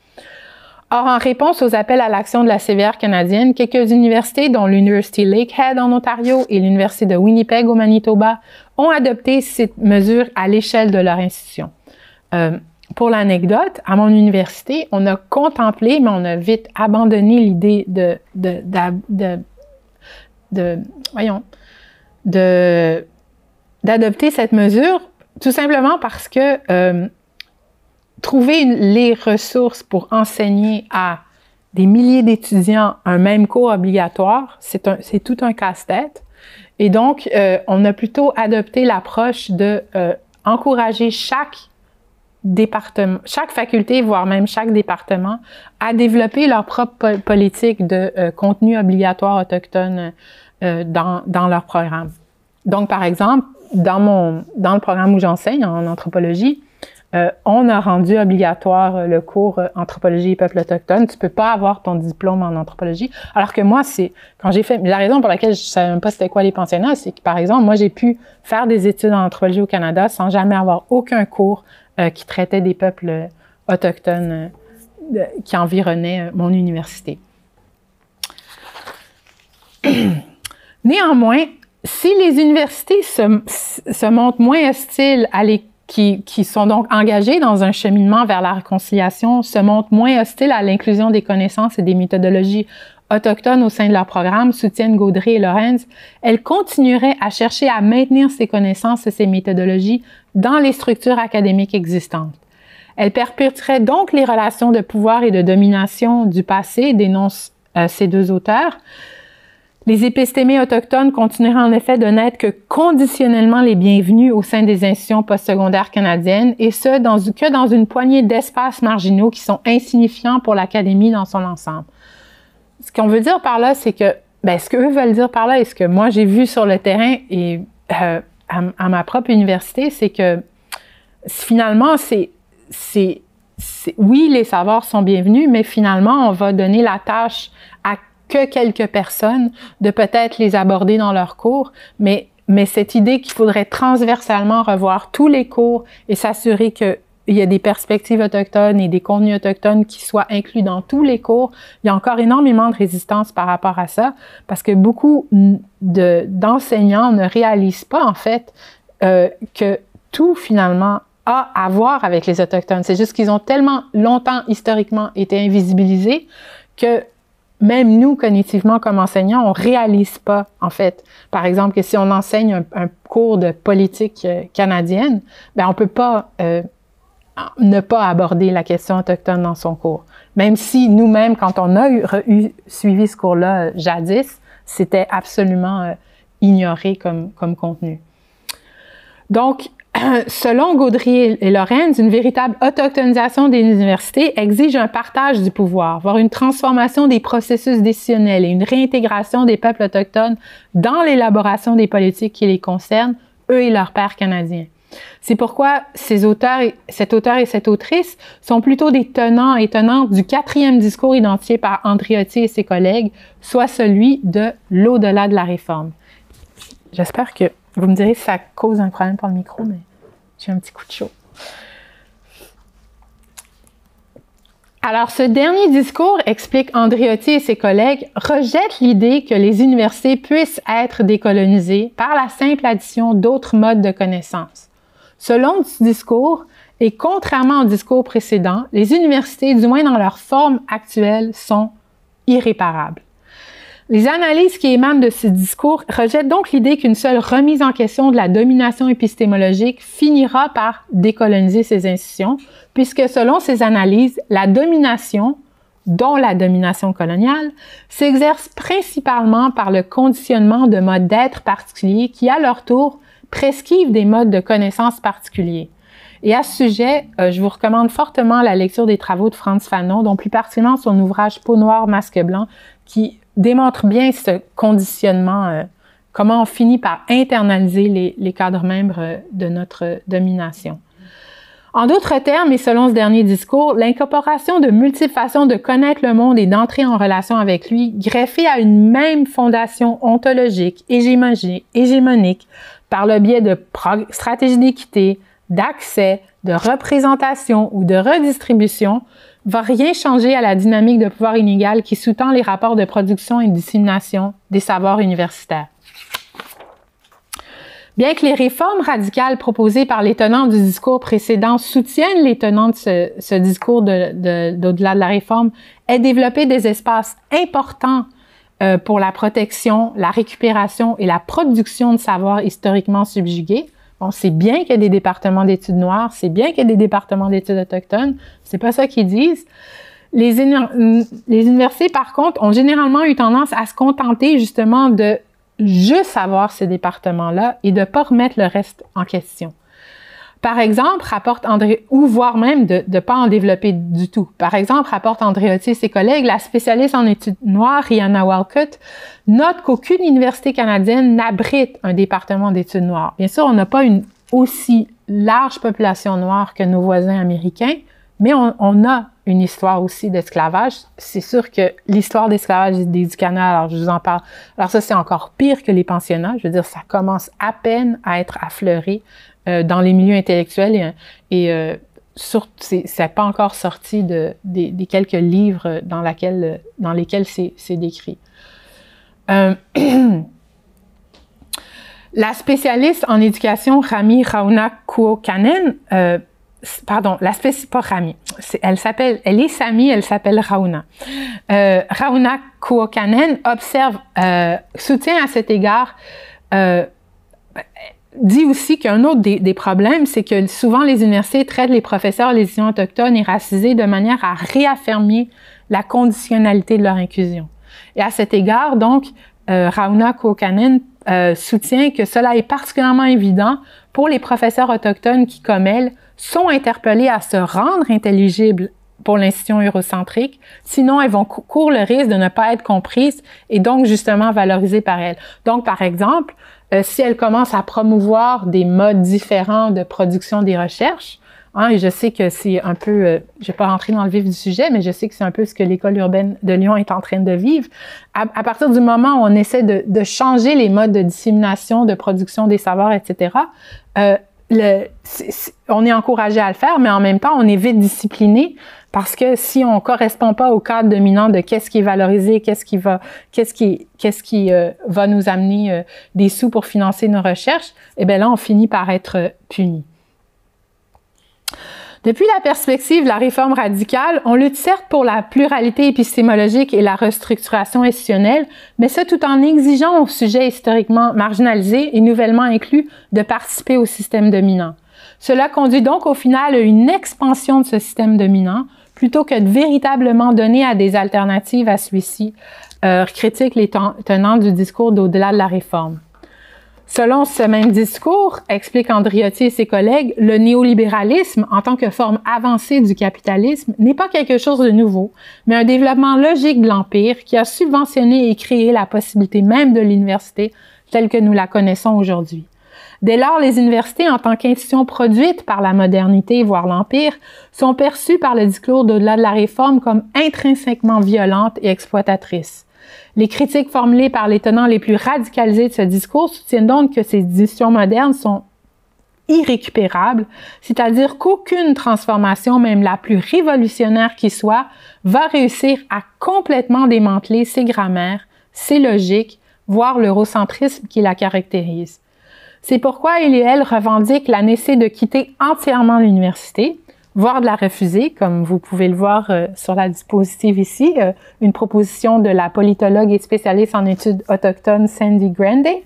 Or, en réponse aux appels à l'action de la CVR canadienne, quelques universités, dont l'Université Lakehead en Ontario et l'Université de Winnipeg au Manitoba, ont adopté cette mesure à l'échelle de leur institution. Pour l'anecdote, à mon université, on a contemplé, mais on a vite abandonné l'idée d'adopter cette mesure, tout simplement parce que trouver les ressources pour enseigner à des milliers d'étudiants un même cours obligatoire, c'est tout un casse-tête. Et donc, on a plutôt adopté l'approche de encourager chaque faculté, voire même chaque département, à développer leur propre politique de contenu obligatoire autochtone dans leur programme. Donc, par exemple, dans le programme où j'enseigne en anthropologie, on a rendu obligatoire le cours Anthropologie et peuples autochtones. Tu peux pas avoir ton diplôme en anthropologie. Alors que moi, quand j'ai fait, la raison pour laquelle je savais même pas c'était quoi les pensionnats, c'est que, par exemple, moi, j'ai pu faire des études en anthropologie au Canada sans jamais avoir aucun cours qui traitait des peuples autochtones qui environnaient mon université. Néanmoins, si les universités se montrent moins hostiles qui sont donc engagés dans un cheminement vers la réconciliation, se montrent moins hostiles à l'inclusion des connaissances et des méthodologies autochtones au sein de leur programme, soutiennent Gaudry et Lorenz, elles continueraient à chercher à maintenir ces connaissances et ces méthodologies dans les structures académiques existantes. Elles perpétueraient donc les relations de pouvoir et de domination du passé, dénoncent ces deux auteurs. Les épistémés autochtones continueraient en effet de n'être que conditionnellement les bienvenus au sein des institutions postsecondaires canadiennes, et ce, que dans une poignée d'espaces marginaux qui sont insignifiants pour l'académie dans son ensemble. Ce qu'on veut dire par là, c'est que, ce qu'eux veulent dire par là, et ce que moi j'ai vu sur le terrain et à ma propre université, c'est que finalement, oui, les savoirs sont bienvenus, mais finalement, on va donner la tâche à que quelques personnes, de peut-être les aborder dans leurs cours, mais cette idée qu'il faudrait transversalement revoir tous les cours et s'assurer qu'il y a des perspectives autochtones et des contenus autochtones qui soient inclus dans tous les cours, il y a encore énormément de résistance par rapport à ça, parce que beaucoup d'enseignants ne réalisent pas, en fait, que tout, finalement, a à voir avec les Autochtones. C'est juste qu'ils ont tellement longtemps, historiquement, été invisibilisés que même nous, cognitivement, comme enseignants, on réalise pas, en fait. Par exemple, que si on enseigne un cours de politique canadienne, on peut pas ne pas aborder la question autochtone dans son cours. Même si nous-mêmes, quand on a suivi ce cours-là jadis, c'était absolument ignoré comme contenu. Donc, selon Gaudry et Lorenz, une véritable autochtonisation des universités exige un partage du pouvoir, voire une transformation des processus décisionnels et une réintégration des peuples autochtones dans l'élaboration des politiques qui les concernent, eux et leurs pairs canadiens. C'est pourquoi cet auteur et cette autrice sont plutôt des tenants et tenantes du 4e discours identifié par Andriotti et ses collègues, soit celui de l'au-delà de la réforme. J'espère que vous me direz si ça cause un problème pour le micro, mais j'ai un petit coup de chaud. Alors, ce dernier discours, explique Andriotti et ses collègues, rejette l'idée que les universités puissent être décolonisées par la simple addition d'autres modes de connaissance. Selon ce discours, et contrairement au discours précédent, les universités, du moins dans leur forme actuelle, sont irréparables. Les analyses qui émanent de ce discours rejettent donc l'idée qu'une seule remise en question de la domination épistémologique finira par décoloniser ces institutions, puisque selon ces analyses, la domination, dont la domination coloniale, s'exerce principalement par le conditionnement de modes d'être particuliers qui, à leur tour, prescrivent des modes de connaissance particuliers. Et à ce sujet, je vous recommande fortement la lecture des travaux de Frantz Fanon, dont plus particulièrement son ouvrage « Peau noire, masque blanc », qui démontre bien ce conditionnement, comment on finit par internaliser les cadres membres de notre domination. En d'autres termes, et selon ce dernier discours, l'incorporation de multiples façons de connaître le monde et d'entrer en relation avec lui, greffée à une même fondation ontologique, hégémonique, par le biais de stratégies d'équité, d'accès, de représentation ou de redistribution, va rien changer à la dynamique de pouvoir inégal qui sous-tend les rapports de production et de dissémination des savoirs universitaires. Bien que les réformes radicales proposées par les tenants du discours précédent soutiennent les tenants de ce discours d'au-delà de la réforme, aient développé des espaces importants pour la protection, la récupération et la production de savoirs historiquement subjugués. Bon, c'est bien qu'il y ait des départements d'études noires, c'est bien qu'il y ait des départements d'études autochtones, c'est pas ça qu'ils disent. Les universités, par contre, ont généralement eu tendance à se contenter justement de juste avoir ces départements-là et de ne pas remettre le reste en question. Par exemple, rapporte André, ou voire même de ne pas en développer du tout. Par exemple, rapporte Andriotti et ses collègues, la spécialiste en études noires, Rihanna Walcott, note qu'aucune université canadienne n'abrite un département d'études noires. Bien sûr, on n'a pas une aussi large population noire que nos voisins américains, mais on a une histoire aussi d'esclavage. C'est sûr que l'histoire d'esclavage du Canada, alors je vous en parle. Alors ça, c'est encore pire que les pensionnats. Je veux dire, ça commence à peine à être affleuré dans les milieux intellectuels c'est pas encore sorti des quelques livres dans lesquels c'est décrit. La spécialiste en éducation Rami Rauna-Kuokkanen, elle est Sami, elle s'appelle Rauna. Rauna-Kuokkanen soutient à cet égard, dit aussi qu'un autre des problèmes, c'est que souvent les universités traitent les professeurs, les étudiants autochtones et racisés de manière à réaffirmer la conditionnalité de leur inclusion. Et à cet égard, donc, Rauna Kuokkanen soutient que cela est particulièrement évident pour les professeurs autochtones qui, comme elle, sont interpellés à se rendre intelligibles pour l'institution eurocentrique, sinon elles vont courir le risque de ne pas être comprises et donc justement valorisées par elles. Donc, par exemple, si elles commencent à promouvoir des modes différents de production des recherches, et je sais que c'est un peu, je vais pas rentrer dans le vif du sujet, mais je sais que c'est un peu ce que l'école urbaine de Lyon est en train de vivre. À partir du moment où on essaie de changer les modes de dissémination, de production des savoirs, etc., on est encouragé à le faire, mais en même temps, on est vite discipliné parce que si on correspond pas au cadre dominant de qu'est-ce qui est valorisé, qu'est-ce qui va nous amener des sous pour financer nos recherches, eh bien là, on finit par être puni. Depuis la perspective de la réforme radicale, on lutte certes pour la pluralité épistémologique et la restructuration institutionnelle, mais ça tout en exigeant aux sujets historiquement marginalisés et nouvellement inclus de participer au système dominant. Cela conduit donc au final à une expansion de ce système dominant, plutôt que de véritablement donner à des alternatives à celui-ci, critique les tenants du discours d'au-delà de la réforme. Selon ce même discours, explique Andriotti et ses collègues, le néolibéralisme, en tant que forme avancée du capitalisme, n'est pas quelque chose de nouveau, mais un développement logique de l'Empire qui a subventionné et créé la possibilité même de l'université telle que nous la connaissons aujourd'hui. Dès lors, les universités, en tant qu'institutions produites par la modernité, voire l'Empire, sont perçues par le discours d'au-delà de la réforme comme intrinsèquement violentes et exploitatrices. Les critiques formulées par les tenants les plus radicalisés de ce discours soutiennent donc que ces institutions modernes sont irrécupérables, c'est-à-dire qu'aucune transformation, même la plus révolutionnaire qui soit, va réussir à complètement démanteler ces grammaires, ces logiques, voire l'eurocentrisme qui la caractérise. C'est pourquoi il et elle revendiquent la nécessité de quitter entièrement l'université, voire de la refuser, comme vous pouvez le voir sur la diapositive ici, une proposition de la politologue et spécialiste en études autochtones Sandy Granday,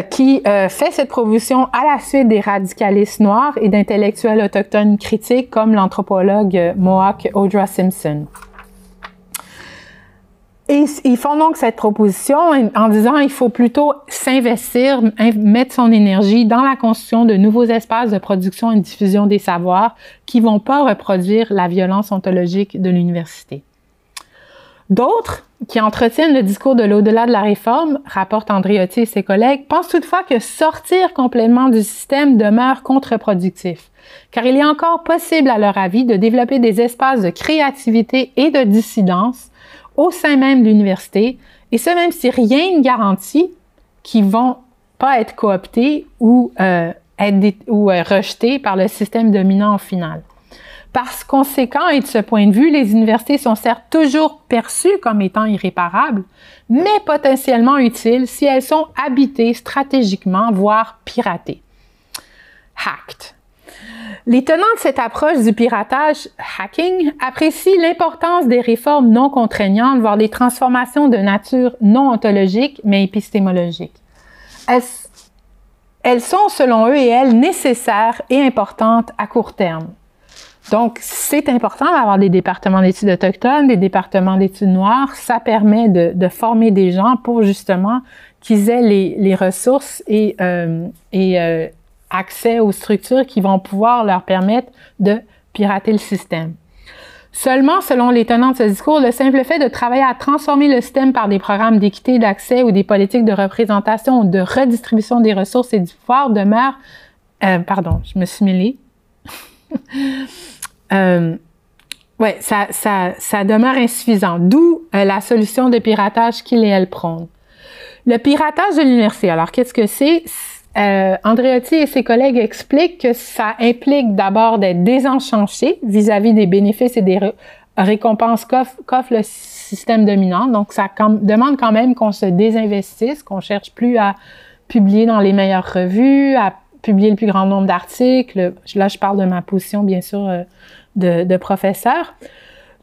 qui fait cette proposition à la suite des radicalistes noirs et d'intellectuels autochtones critiques comme l'anthropologue Mohawk Audra Simpson. Et ils font donc cette proposition en disant qu'il faut plutôt s'investir, mettre son énergie dans la construction de nouveaux espaces de production et de diffusion des savoirs qui vont pas reproduire la violence ontologique de l'université. D'autres, qui entretiennent le discours de l'au-delà de la réforme, rapporte Andriotti et ses collègues, pensent toutefois que sortir complètement du système demeure contre-productif, car il est encore possible, à leur avis, de développer des espaces de créativité et de dissidence au sein même de l'université, et ce même si rien ne garantit qu'ils vont pas être cooptés ou rejetés par le système dominant au final. Par conséquent, et de ce point de vue, les universités sont certes toujours perçues comme étant irréparables, mais potentiellement utiles si elles sont habitées stratégiquement, voire piratées. Hacked. Les tenants de cette approche du piratage, hacking, apprécient l'importance des réformes non contraignantes, voire des transformations de nature non ontologique, mais épistémologique. Elles sont, selon eux et elles, nécessaires et importantes à court terme. Donc, c'est important d'avoir des départements d'études autochtones, des départements d'études noires. Ça permet de former des gens pour justement qu'ils aient les ressources et accès aux structures qui vont pouvoir leur permettre de pirater le système. Seulement, selon les tenants de ce discours, le simple fait de travailler à transformer le système par des programmes d'équité, d'accès ou des politiques de représentation ou de redistribution des ressources et du pouvoir demeure Pardon, je me suis mêlée. Ouais, ça demeure insuffisant, d'où la solution de piratage qu'il et elle prônent. Le piratage de l'université, alors qu'est-ce que c'est? Andreotti et ses collègues expliquent que ça implique d'abord d'être désenchanté vis-à-vis des bénéfices et des récompenses qu'offre le système dominant. Donc, ça demande quand même qu'on se désinvestisse, qu'on cherche plus à publier dans les meilleures revues, à publier le plus grand nombre d'articles. Là, je parle de ma position, bien sûr, de professeur.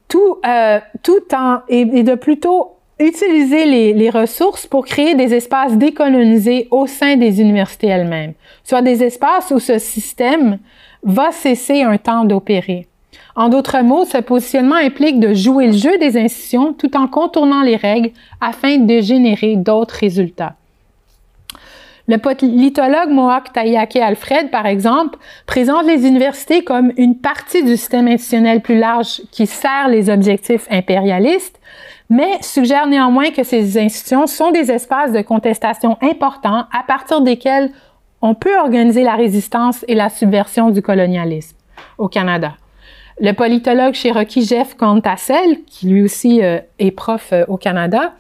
Tout en... Et de plutôt utiliser les ressources pour créer des espaces décolonisés au sein des universités elles-mêmes, soit des espaces où ce système va cesser un temps d'opérer. En d'autres mots, ce positionnement implique de jouer le jeu des institutions tout en contournant les règles afin de générer d'autres résultats. Le politologue Mohawk Taiyake Alfred, par exemple, présente les universités comme une partie du système institutionnel plus large qui sert les objectifs impérialistes, mais suggère néanmoins que ces institutions sont des espaces de contestation importants à partir desquels on peut organiser la résistance et la subversion du colonialisme au Canada. Le politologue Cherokee Jeff Contassel, qui lui aussi est prof au Canada,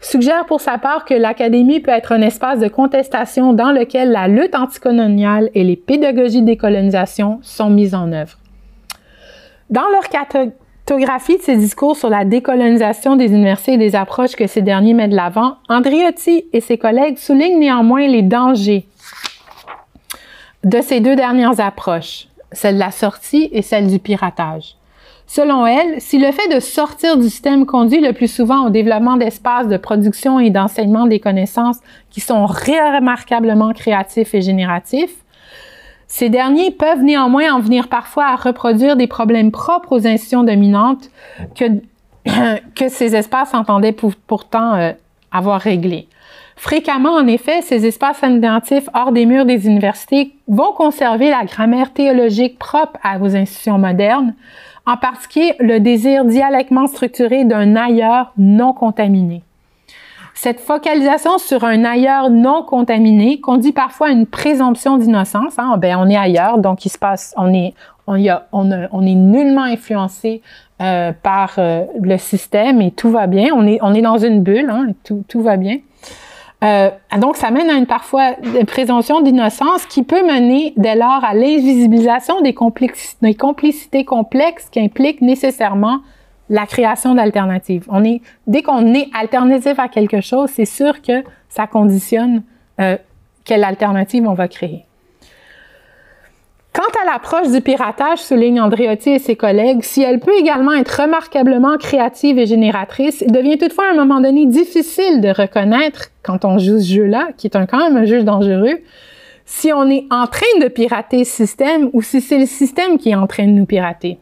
suggère pour sa part que l'académie peut être un espace de contestation dans lequel la lutte anticoloniale et les pédagogies de décolonisation sont mises en œuvre. Dans leur cartographie de ces discours sur la décolonisation des universités et des approches que ces derniers mettent de l'avant, Andreotti et ses collègues soulignent néanmoins les dangers de ces deux dernières approches, celle de la sortie et celle du piratage. Selon elle, si le fait de sortir du système conduit le plus souvent au développement d'espaces de production et d'enseignement des connaissances qui sont remarquablement créatifs et génératifs, ces derniers peuvent néanmoins en venir parfois à reproduire des problèmes propres aux institutions dominantes que ces espaces entendaient pourtant avoir réglés. Fréquemment, en effet, ces espaces alternatifs hors des murs des universités vont conserver la grammaire théologique propre aux institutions modernes, en particulier le désir dialectiquement structuré d'un ailleurs non contaminé. Cette focalisation sur un ailleurs non contaminé conduit parfois à une présomption d'innocence. Hein? Ben, on est ailleurs, donc il se passe, on est nullement influencé par le système et tout va bien. On est dans une bulle, hein, et tout va bien. Donc, ça mène à une parfois présomption d'innocence qui peut mener dès lors à l'invisibilisation des complicités complexes qui impliquent nécessairement la création d'alternatives. Dès qu'on est alternatif à quelque chose, c'est sûr que ça conditionne quelle alternative on va créer. Quant à l'approche du piratage, souligne Andreotti et ses collègues, si elle peut également être remarquablement créative et génératrice, il devient toutefois à un moment donné difficile de reconnaître, quand on joue ce jeu-là, qui est quand même un jeu dangereux, si on est en train de pirater ce système ou si c'est le système qui est en train de nous pirater.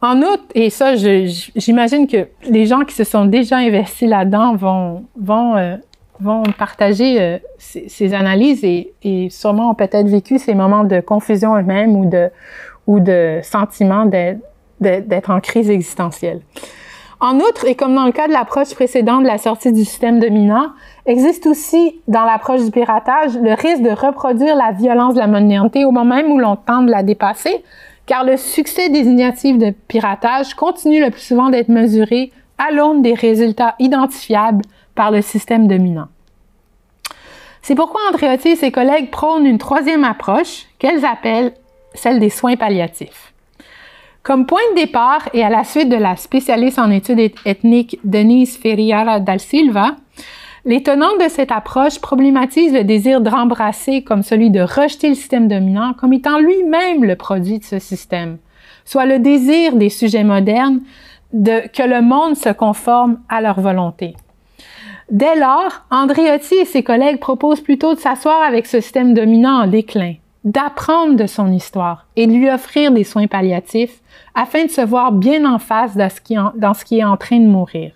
En outre, et ça, j'imagine que les gens qui se sont déjà investis là-dedans vont partager ces analyses et sûrement ont peut-être vécu ces moments de confusion eux-mêmes ou de sentiment d'être en crise existentielle. En outre, et comme dans le cas de l'approche précédente de la sortie du système dominant, existe aussi dans l'approche du piratage le risque de reproduire la violence de la modernité au moment même où l'on tente de la dépasser, car le succès des initiatives de piratage continue le plus souvent d'être mesuré à l'aune des résultats identifiables par le système dominant. C'est pourquoi Andreotti et ses collègues prônent une troisième approche qu'elles appellent celle des soins palliatifs. Comme point de départ et à la suite de la spécialiste en études ethniques Denise Ferreira da Silva, les tenantes de cette approche problématisent le désir de rembrasser comme celui de rejeter le système dominant comme étant lui-même le produit de ce système, soit le désir des sujets modernes que le monde se conforme à leur volonté. Dès lors, Andreotti et ses collègues proposent plutôt de s'asseoir avec ce système dominant en déclin, d'apprendre de son histoire et de lui offrir des soins palliatifs afin de se voir bien en face dans ce qui est en train de mourir.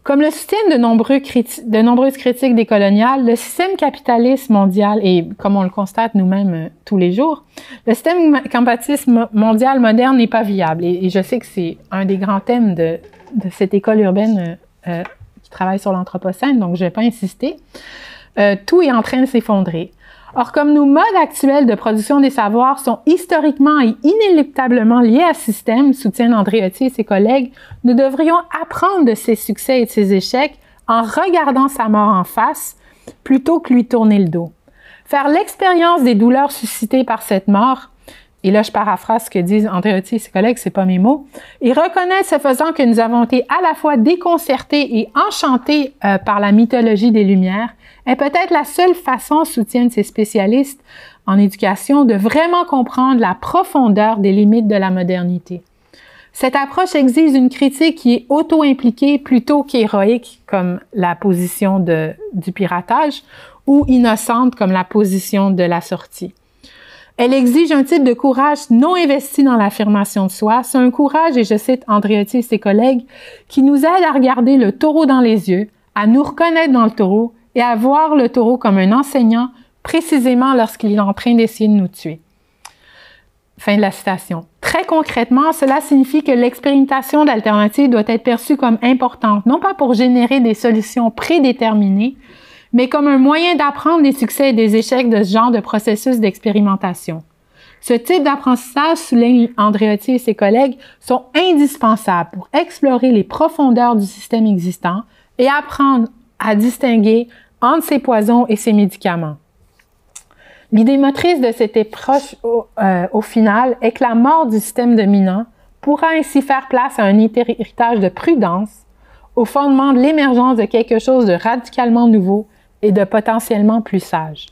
Comme le soutiennent de nombreuses critiques décoloniales, le système capitaliste mondial, et comme on le constate nous-mêmes tous les jours, le système capitaliste mondial moderne n'est pas viable. Et je sais que c'est un des grands thèmes de cette école urbaine qui travaille sur l'anthropocène, donc je ne vais pas insister. Tout est en train de s'effondrer. Or, comme nos modes actuels de production des savoirs sont historiquement et inéluctablement liés à ce système, soutiennent Andreotti et ses collègues, nous devrions apprendre de ses succès et de ses échecs en regardant sa mort en face, plutôt que lui tourner le dos. Faire l'expérience des douleurs suscitées par cette mort, et là je paraphrase ce que disent Andreotti et ses collègues, c'est pas mes mots, et reconnaître ce faisant que nous avons été à la fois déconcertés et enchantés par la mythologie des Lumières, est peut-être la seule façon, soutiennent ces spécialistes en éducation, de vraiment comprendre la profondeur des limites de la modernité. Cette approche exige une critique qui est auto-impliquée plutôt qu'héroïque, comme la position du piratage, ou innocente, comme la position de la sortie. Elle exige un type de courage non investi dans l'affirmation de soi. C'est un courage, et je cite Andreotti et ses collègues, qui nous aide à regarder le taureau dans les yeux, à nous reconnaître dans le taureau et à voir le taureau comme un enseignant, précisément lorsqu'il est en train d'essayer de nous tuer. Fin de la citation. Très concrètement, cela signifie que l'expérimentation d'alternatives doit être perçue comme importante, non pas pour générer des solutions prédéterminées, mais comme un moyen d'apprendre des succès et des échecs de ce genre de processus d'expérimentation. Ce type d'apprentissage, souligne Andreotti et ses collègues, sont indispensables pour explorer les profondeurs du système existant et apprendre à distinguer entre ses poisons et ses médicaments. L'idée motrice de cette approche, au final, est que la mort du système dominant pourra ainsi faire place à un héritage de prudence, au fondement de l'émergence de quelque chose de radicalement nouveau et de potentiellement plus sage.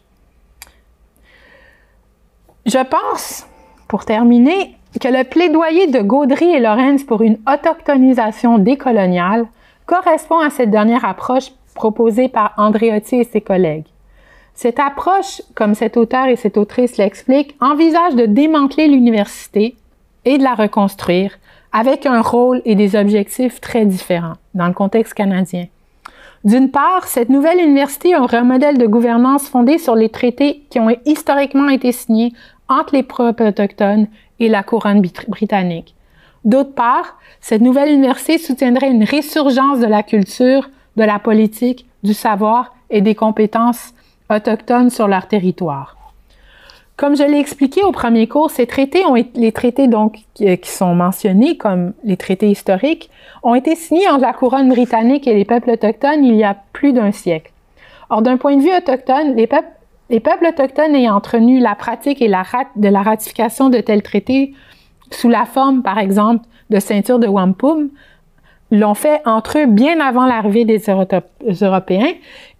Je pense, pour terminer, que le plaidoyer de Gaudry et Lorenz pour une autochtonisation décoloniale correspond à cette dernière approche proposée par Andreotti et ses collègues. Cette approche, comme cet auteur et cette autrice l'expliquent, envisage de démanteler l'université et de la reconstruire avec un rôle et des objectifs très différents dans le contexte canadien. D'une part, cette nouvelle université a un modèle de gouvernance fondé sur les traités qui ont historiquement été signés entre les peuples autochtones et la couronne britannique. D'autre part, cette nouvelle université soutiendrait une résurgence de la culture, de la politique, du savoir et des compétences autochtones sur leur territoire. Comme je l'ai expliqué au premier cours, les traités donc qui sont mentionnés comme les traités historiques ont été signés entre la couronne britannique et les peuples autochtones il y a plus d'un siècle. Or, d'un point de vue autochtone, les peuples autochtones ayant entretenu la pratique de la ratification de tels traités sous la forme, par exemple, de ceinture de wampum, l'ont fait entre eux bien avant l'arrivée des Européens,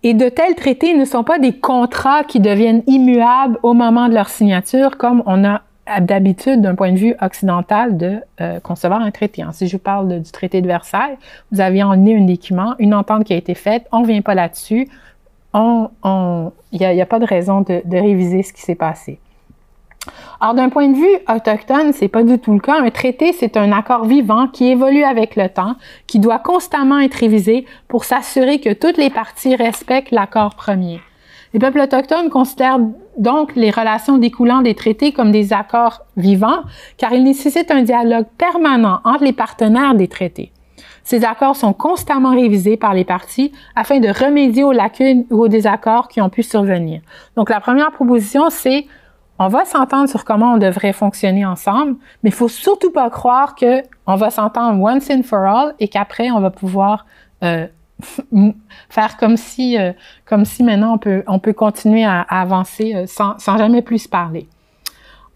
et de tels traités ne sont pas des contrats qui deviennent immuables au moment de leur signature, comme on a d'habitude d'un point de vue occidental de concevoir un traité. Si je vous parle du traité de Versailles, vous aviez emmené un document, une entente qui a été faite, on ne revient pas là-dessus, il n'y a pas de raison de réviser ce qui s'est passé. Or, d'un point de vue autochtone, c'est pas du tout le cas. Un traité, c'est un accord vivant qui évolue avec le temps, qui doit constamment être révisé pour s'assurer que toutes les parties respectent l'accord premier. Les peuples autochtones considèrent donc les relations découlant des traités comme des accords vivants, car ils nécessitent un dialogue permanent entre les partenaires des traités. Ces accords sont constamment révisés par les parties afin de remédier aux lacunes ou aux désaccords qui ont pu survenir. Donc, la première proposition, c'est on va s'entendre sur comment on devrait fonctionner ensemble, mais il faut surtout pas croire que on va s'entendre once and for all et qu'après on va pouvoir faire comme si maintenant on peut continuer à avancer sans jamais plus se parler.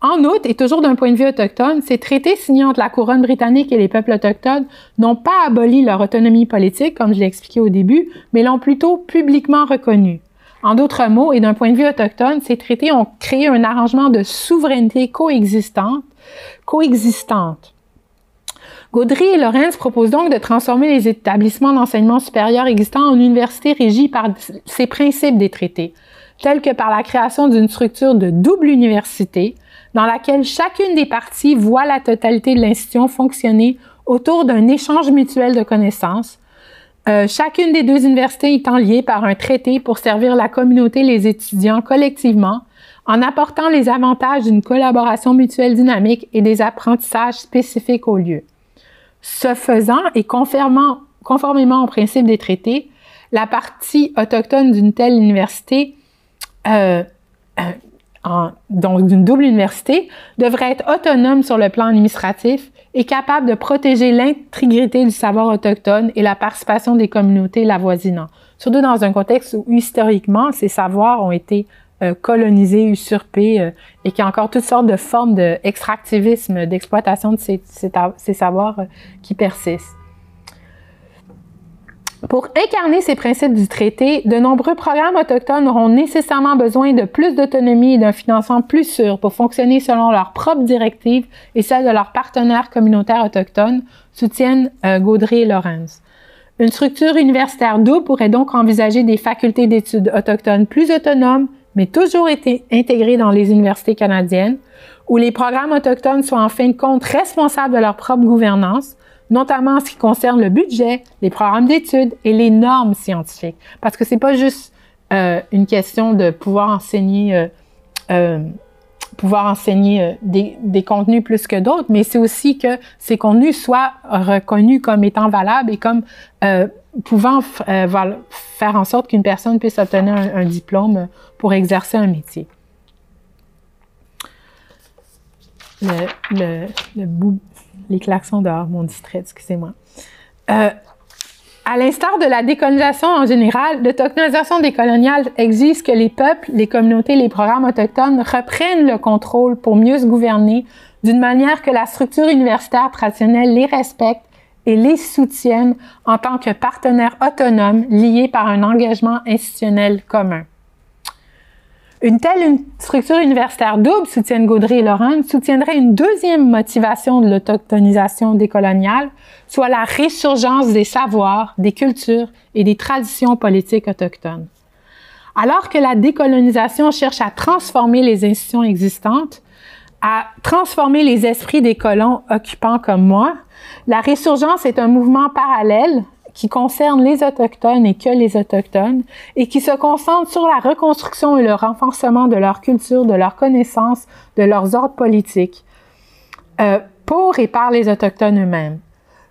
En outre, et toujours d'un point de vue autochtone, ces traités signés entre la couronne britannique et les peuples autochtones n'ont pas aboli leur autonomie politique, comme je l'ai expliqué au début, mais l'ont plutôt publiquement reconnue. En d'autres mots, et d'un point de vue autochtone, ces traités ont créé un arrangement de souveraineté coexistante. Gaudry et Lorenz proposent donc de transformer les établissements d'enseignement supérieur existants en universités régies par ces principes des traités, tels que par la création d'une structure de double université, dans laquelle chacune des parties voit la totalité de l'institution fonctionner autour d'un échange mutuel de connaissances, chacune des deux universités étant liée par un traité pour servir la communauté et les étudiants collectivement, en apportant les avantages d'une collaboration mutuelle dynamique et des apprentissages spécifiques au lieu. Ce faisant, et conformément au principe des traités, la partie autochtone d'une telle université donc d'une double université, devrait être autonome sur le plan administratif et capable de protéger l'intégrité du savoir autochtone et la participation des communautés l'avoisinant. Surtout dans un contexte où, historiquement, ces savoirs ont été colonisés, usurpés, et qu'il y a encore toutes sortes de formes d'extractivisme, d'exploitation de ces savoirs qui persistent. Pour incarner ces principes du traité, de nombreux programmes autochtones auront nécessairement besoin de plus d'autonomie et d'un financement plus sûr pour fonctionner selon leurs propres directives et celles de leurs partenaires communautaires autochtones, soutiennent Gaudry et Lorenz. Une structure universitaire double pourrait donc envisager des facultés d'études autochtones plus autonomes, mais toujours été intégrées dans les universités canadiennes, où les programmes autochtones soient en fin de compte responsables de leur propre gouvernance, notamment en ce qui concerne le budget, les programmes d'études et les normes scientifiques. Parce que c'est pas juste une question de pouvoir enseigner des contenus plus que d'autres, mais c'est aussi que ces contenus soient reconnus comme étant valables et comme pouvant faire en sorte qu'une personne puisse obtenir un diplôme pour exercer un métier. Les klaxons dehors m'ont distrait, excusez-moi. À l'instar de la décolonisation en général, l'autoctonisation décoloniale exige que les peuples, les communautés, les programmes autochtones reprennent le contrôle pour mieux se gouverner d'une manière que la structure universitaire traditionnelle les respecte et les soutienne en tant que partenaires autonomes liés par un engagement institutionnel commun. Une telle structure universitaire double, soutiennent Gaudry et Lorenz, soutiendrait une deuxième motivation de l'autochtonisation décoloniale, soit la résurgence des savoirs, des cultures et des traditions politiques autochtones. Alors que la décolonisation cherche à transformer les institutions existantes, à transformer les esprits des colons occupants comme moi, la résurgence est un mouvement parallèle qui concerne les Autochtones et que les Autochtones, et qui se concentre sur la reconstruction et le renforcement de leur culture, de leurs connaissances, de leurs ordres politiques, pour et par les Autochtones eux-mêmes.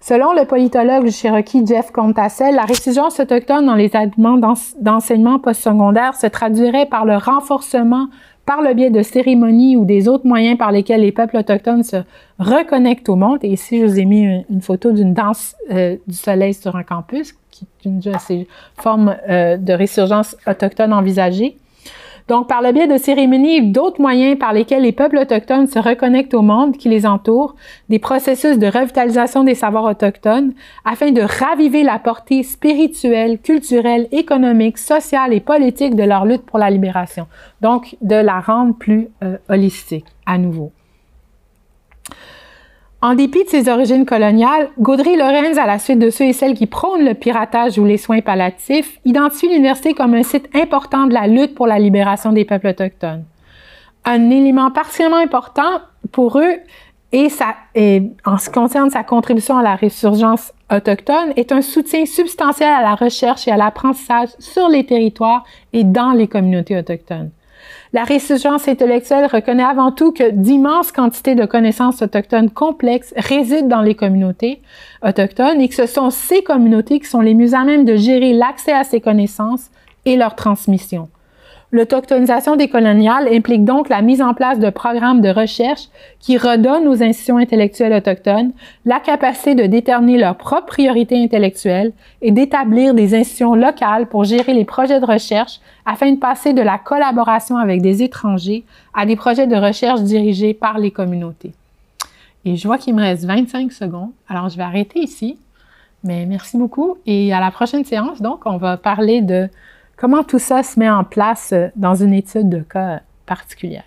Selon le politologue du Cherokee Jeff Contassel, la résurgence autochtone dans les établissements d'enseignement postsecondaire se traduirait par le renforcement par le biais de cérémonies ou des autres moyens par lesquels les peuples autochtones se reconnectent au monde. Et ici, je vous ai mis une photo d'une danse du soleil sur un campus, qui est une de ces formes de résurgence autochtone envisagée. Donc, par le biais de cérémonies et d'autres moyens par lesquels les peuples autochtones se reconnectent au monde qui les entoure, des processus de revitalisation des savoirs autochtones, afin de raviver la portée spirituelle, culturelle, économique, sociale et politique de leur lutte pour la libération. Donc, de la rendre plus holistique, à nouveau. En dépit de ses origines coloniales, Gaudry et Lorenz, à la suite de ceux et celles qui prônent le piratage ou les soins palliatifs, identifient l'université comme un site important de la lutte pour la libération des peuples autochtones. Un élément particulièrement important pour eux, et en ce qui concerne sa contribution à la résurgence autochtone, est un soutien substantiel à la recherche et à l'apprentissage sur les territoires et dans les communautés autochtones. La résurgence intellectuelle reconnaît avant tout que d'immenses quantités de connaissances autochtones complexes résident dans les communautés autochtones et que ce sont ces communautés qui sont les mieux à même de gérer l'accès à ces connaissances et leur transmission. L'autochtonisation décoloniale implique donc la mise en place de programmes de recherche qui redonnent aux institutions intellectuelles autochtones la capacité de déterminer leurs propres priorités intellectuelles et d'établir des institutions locales pour gérer les projets de recherche afin de passer de la collaboration avec des étrangers à des projets de recherche dirigés par les communautés. Et je vois qu'il me reste 25 secondes, alors je vais arrêter ici. Mais merci beaucoup et à la prochaine séance, donc, on va parler de comment tout ça se met en place dans une étude de cas particulière.